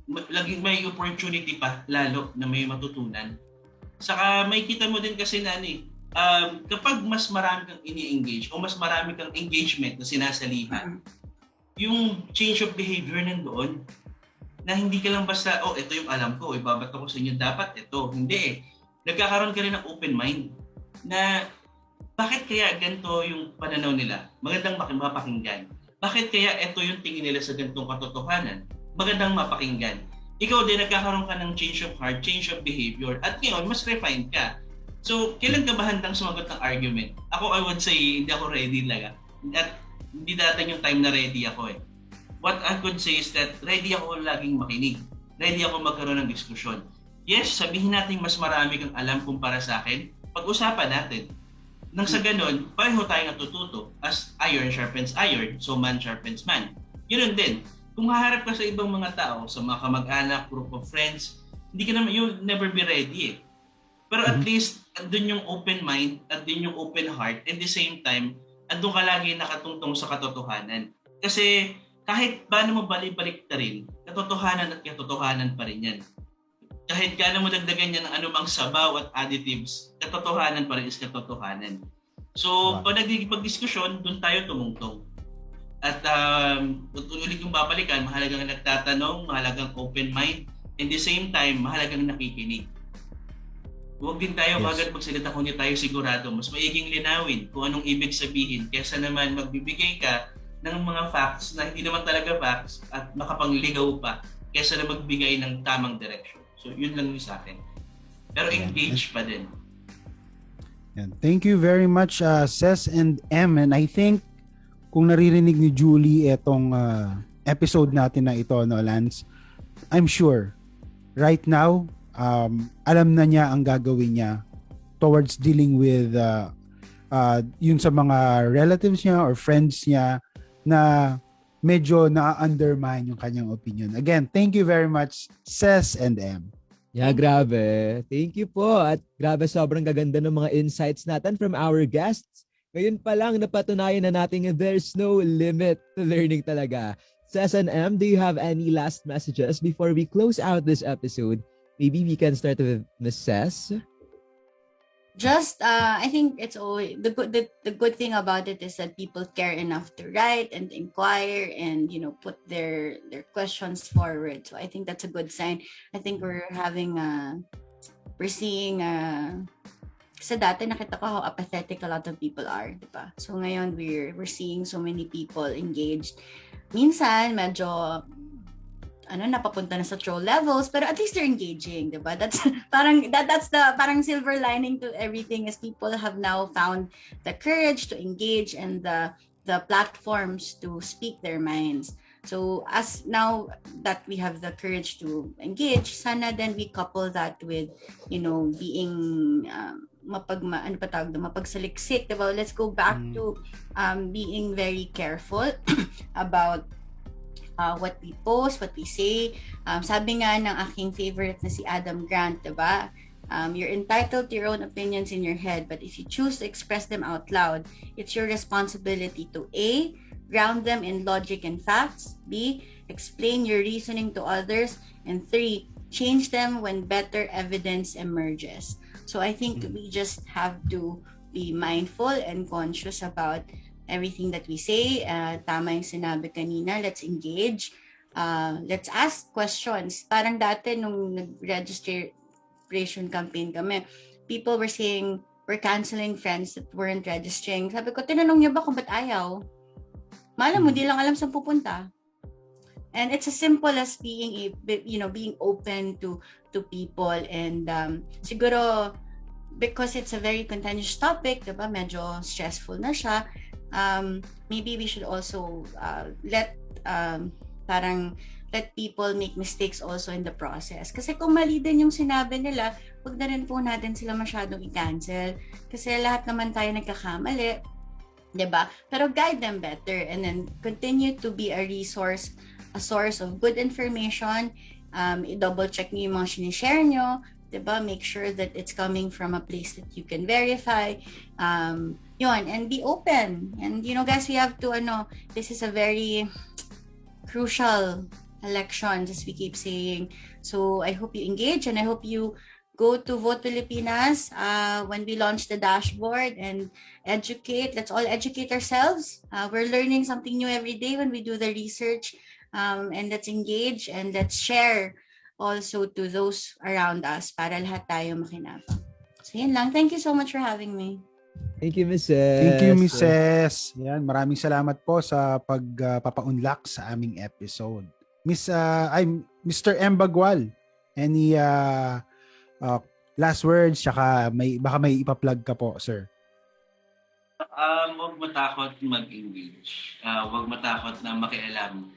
laging may opportunity pa lalo na may matutunan. Saka may kita mo din kasi na kapag mas marami kang ini-engage o mas marami kang engagement na sinasalihan, yung change of behavior nandoon na hindi ka lang basta, ito yung alam ko, ibabato ko sa inyo, dapat ito. Hindi eh. Nagkakaroon ka rin ng open mind na bakit kaya ganito yung pananaw nila? Magandang mapakinggan. Bakit kaya ito yung tingin nila sa ganitong katotohanan? Magandang mapakinggan. Ikaw din nagkakaroon ka ng change of heart, change of behavior, at ngayon mas refined ka. So, kailan ka ba handang sumagot ng argument? Ako, I would say, hindi ako ready talaga. At hindi datan yung time na ready ako eh. What I could say is that ready ako laging makinig. Ready ako magkaroon ng diskusyon. Yes, sabihin natin mas marami kang alam kumpara sa akin. Pag-usapan natin. Nang sa ganun, pareho tayong natututo. As iron sharpens iron, so man sharpens man. Yun din. Kung haharap ka sa ibang mga tao, sa mga kamag-anak, group of friends, hindi ka naman, you'll never be ready eh. Pero at least, andun yung open mind, andun yung open heart, at the same time, andun ka lagi nakatungtong sa katotohanan. Kasi, kahit paano mo balik-balik na rin, katotohanan at katotohanan pa rin yan. Kahit gaano mo dagdagan yan ng anumang sabaw at additives, katotohanan pa rin is katotohanan. So, pag nagpag-diskusyon, doon tayo tumungtong. At ulit yung babalikan, mahalagang nagtatanong, mahalagang open mind, and the same time, mahalagang nakikinig. Huwag din tayo agad magsalita kung hindi tayo sigurado. Mas maiging linawin kung anong ibig sabihin kaysa naman magbibigay ka ng mga facts na hindi naman talaga facts at makapangligaw pa kaysa na magbigay ng tamang direction. So, yun lang yung sa akin. Pero engage pa din.
Thank you very much, Ses and M. And I think kung naririnig ni Julie itong episode natin na ito, no, Lance, I'm sure right now, alam na niya ang gagawin niya towards dealing with yun sa mga relatives niya or friends niya na medyo na-undermine yung kanyang opinion. Again, thank you very much, Ses and M.
Yeah, grabe. Thank you po. At grabe, sobrang gaganda ng mga insights natin from our guests. Ngayon pa lang napatunayan na natin there's no limit to learning talaga. Ses and M, do you have any last messages before we close out this episode? Maybe we can start with Ms. Ses.
Just, I think it's always the good thing about it is that people care enough to write and inquire and put their questions forward. So I think that's a good sign. I think we're seeing kasi dati nakita ko how apathetic a lot of people are, diba? So ngayon we're seeing so many people engaged. Minsan medyo napapunta na sa troll levels, pero at least they're engaging, diba? That's the parang silver lining to everything is people have now found the courage to engage and the platforms to speak their minds. So as now that we have the courage to engage, sana then we couple that with, being mapagsaliksik, diba? Let's go back to being very careful about what we post, what we say. Sabi nga ng aking favorite na si Adam Grant, diba? You're entitled to your own opinions in your head, but if you choose to express them out loud, it's your responsibility to A, ground them in logic and facts, B, explain your reasoning to others, and 3, change them when better evidence emerges. So I think we just have to be mindful and conscious about everything that we say. Tama yung sinabi kanina, let's engage, let's ask questions. Parang dati nung nag-registration campaign kami, people were saying we're canceling friends that weren't registering. Sabi ko, tinanong niyo ba kung ba't ayaw? Malam mo, di lang alam saan pupunta. And it's as simple as being open to people, and siguro because it's a very contentious topic, diba, medyo stressful na siya. Maybe we should also let people make mistakes also in the process. Kasi kung mali din yung sinabi nila, wag na rin po natin sila masyadong i-cancel. Kasi lahat naman tayo nagkakamali, diba? Pero guide them better and then continue to be a source of good information. I-double check niyo yung mga sinishare nyo, diba? Make sure that it's coming from a place that you can verify. Yun, and be open. And guys, we have to this is a very crucial election, as we keep saying. So I hope you engage, and I hope you go to Vote Pilipinas when we launch the dashboard and educate. Let's all educate ourselves. We're learning something new every day when we do the research, and let's engage and let's share also to those around us para lahat tayo makinabang. So yan lang. Thank you so much for having me.
Thank you, Mrs.
Thank you, Mrs. Yan, maraming salamat po sa pagpapaunlak sa aming episode. Mr. M Bhagwal, any last words, saka baka may ipa-plug ka po, sir?
Huwag matakot mag-engage. Huwag matakot na makialam.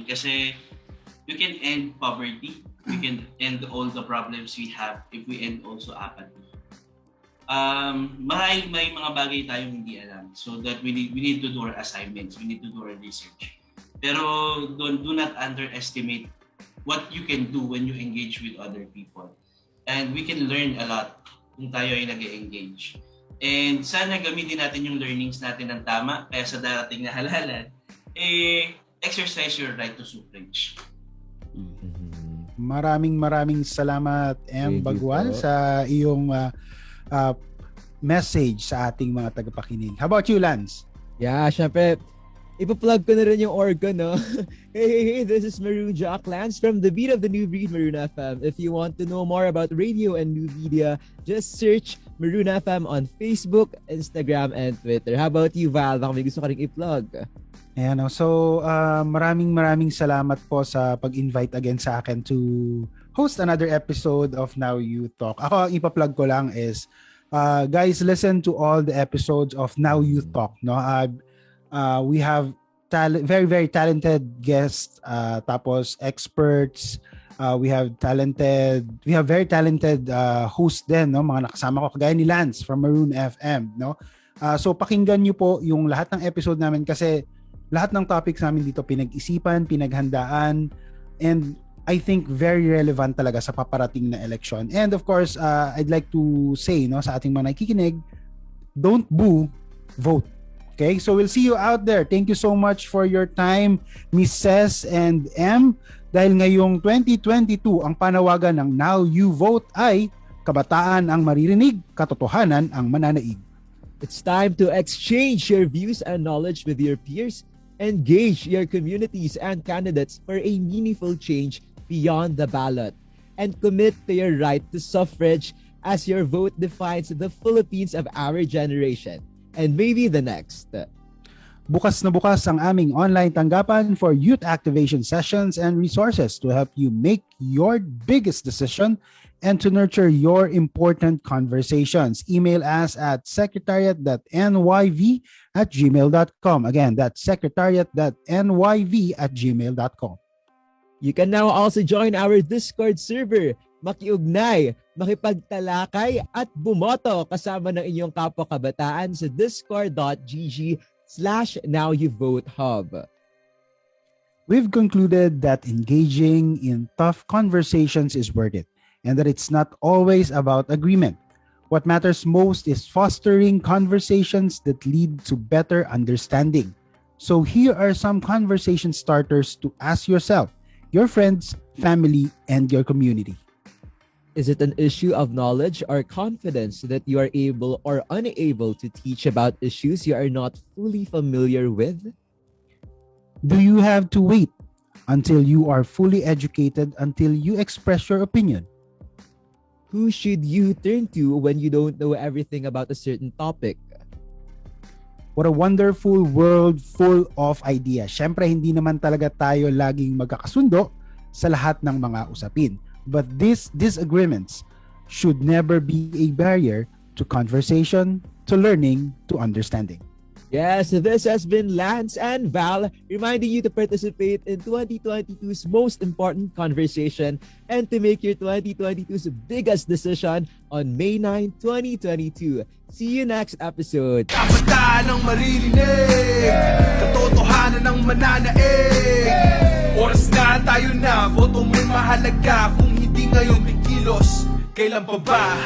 Kasi we can end poverty. We can end all the problems we have if we end also apathy. May mga bagay tayong hindi alam, so that we need to do our assignments, we need to do our research. Pero do not underestimate what you can do when you engage with other people. And we can learn a lot kung tayo ay nag-engage. And sana gamitin natin yung learnings natin ng tama, kaya sa darating na halalan, exercise your right to suffrage.
Maraming salamat M.
Thank you
Bhagwal
po.
sa iyong message sa ating mga tagapakinig. How about you, Lance?
Yeah, syempre, ipa-plug ko na rin yung organ, no? Hey, this is Maroon Jock Lance from the Beat of the New Breed, Maroon FM. If you want to know more about radio and new media, just search Maroon FM on Facebook, Instagram, and Twitter. How about you, Val? Baka may gusto ka rin i-plug.
Ayan, so maraming salamat po sa pag-invite again sa akin to host another episode of Now You Talk. Ako, ang ipa-plug ko lang is, guys, listen to all the episodes of Now You Talk. No, we have very talented guests, tapos experts. We have very talented hosts din, no, mga nakasama ko kagaya ni Lance from Maroon FM, no. So pakinggan niyo po yung lahat ng episode namin kasi lahat ng topics namin dito pinag-isipan, pinaghandaan, and I think very relevant talaga sa paparating na election. And of course, I'd like to say, no, sa ating mga nakikinig, don't boo, vote. Okay? So we'll see you out there. Thank you so much for your time, Miss Ces and M. Dahil ngayong 2022, ang panawagan ng Now You Vote ay kabataan ang maririnig, katotohanan ang mananaig.
It's time to exchange your views and knowledge with your peers, engage your communities and candidates for a meaningful change beyond the ballot, and commit to your right to suffrage as your vote defines the Philippines of our generation and maybe the next.
Bukas na bukas ang aming online tanggapan for youth activation sessions and resources to help you make your biggest decision and to nurture your important conversations. Email us at secretariat.nyv@gmail.com. Again, that's secretariat.nyv@gmail.com.
You can now also join our Discord server, makiugnay, makipagtalakay at bumoto kasama ng inyong kapwa kabataan sa discord.gg/NowYouVoteHub.
We've concluded that engaging in tough conversations is worth it, and that it's not always about agreement. What matters most is fostering conversations that lead to better understanding. So here are some conversation starters to ask yourself, your friends, family, and your community.
Is it an issue of knowledge or confidence that you are able or unable to teach about issues you are not fully familiar with?
Do you have to wait until you are fully educated until you express your opinion?
Who should you turn to when you don't know everything about a certain topic?
What a wonderful world full of ideas. Syempre, hindi naman talaga tayo laging magkakasundo sa lahat ng mga usapin. But these disagreements should never be a barrier to conversation, to learning, to understanding.
Yes, this has been Lance and Val reminding you to participate in 2022's most important conversation and to make your 2022's biggest decision on May 9, 2022. See you next episode.
Kabataan ang maririnig, katotohanan ang mananaig. Oras na tayo na, boto mo'y mahalaga. Kung hindi ngayon kikilos, kailan pa ba?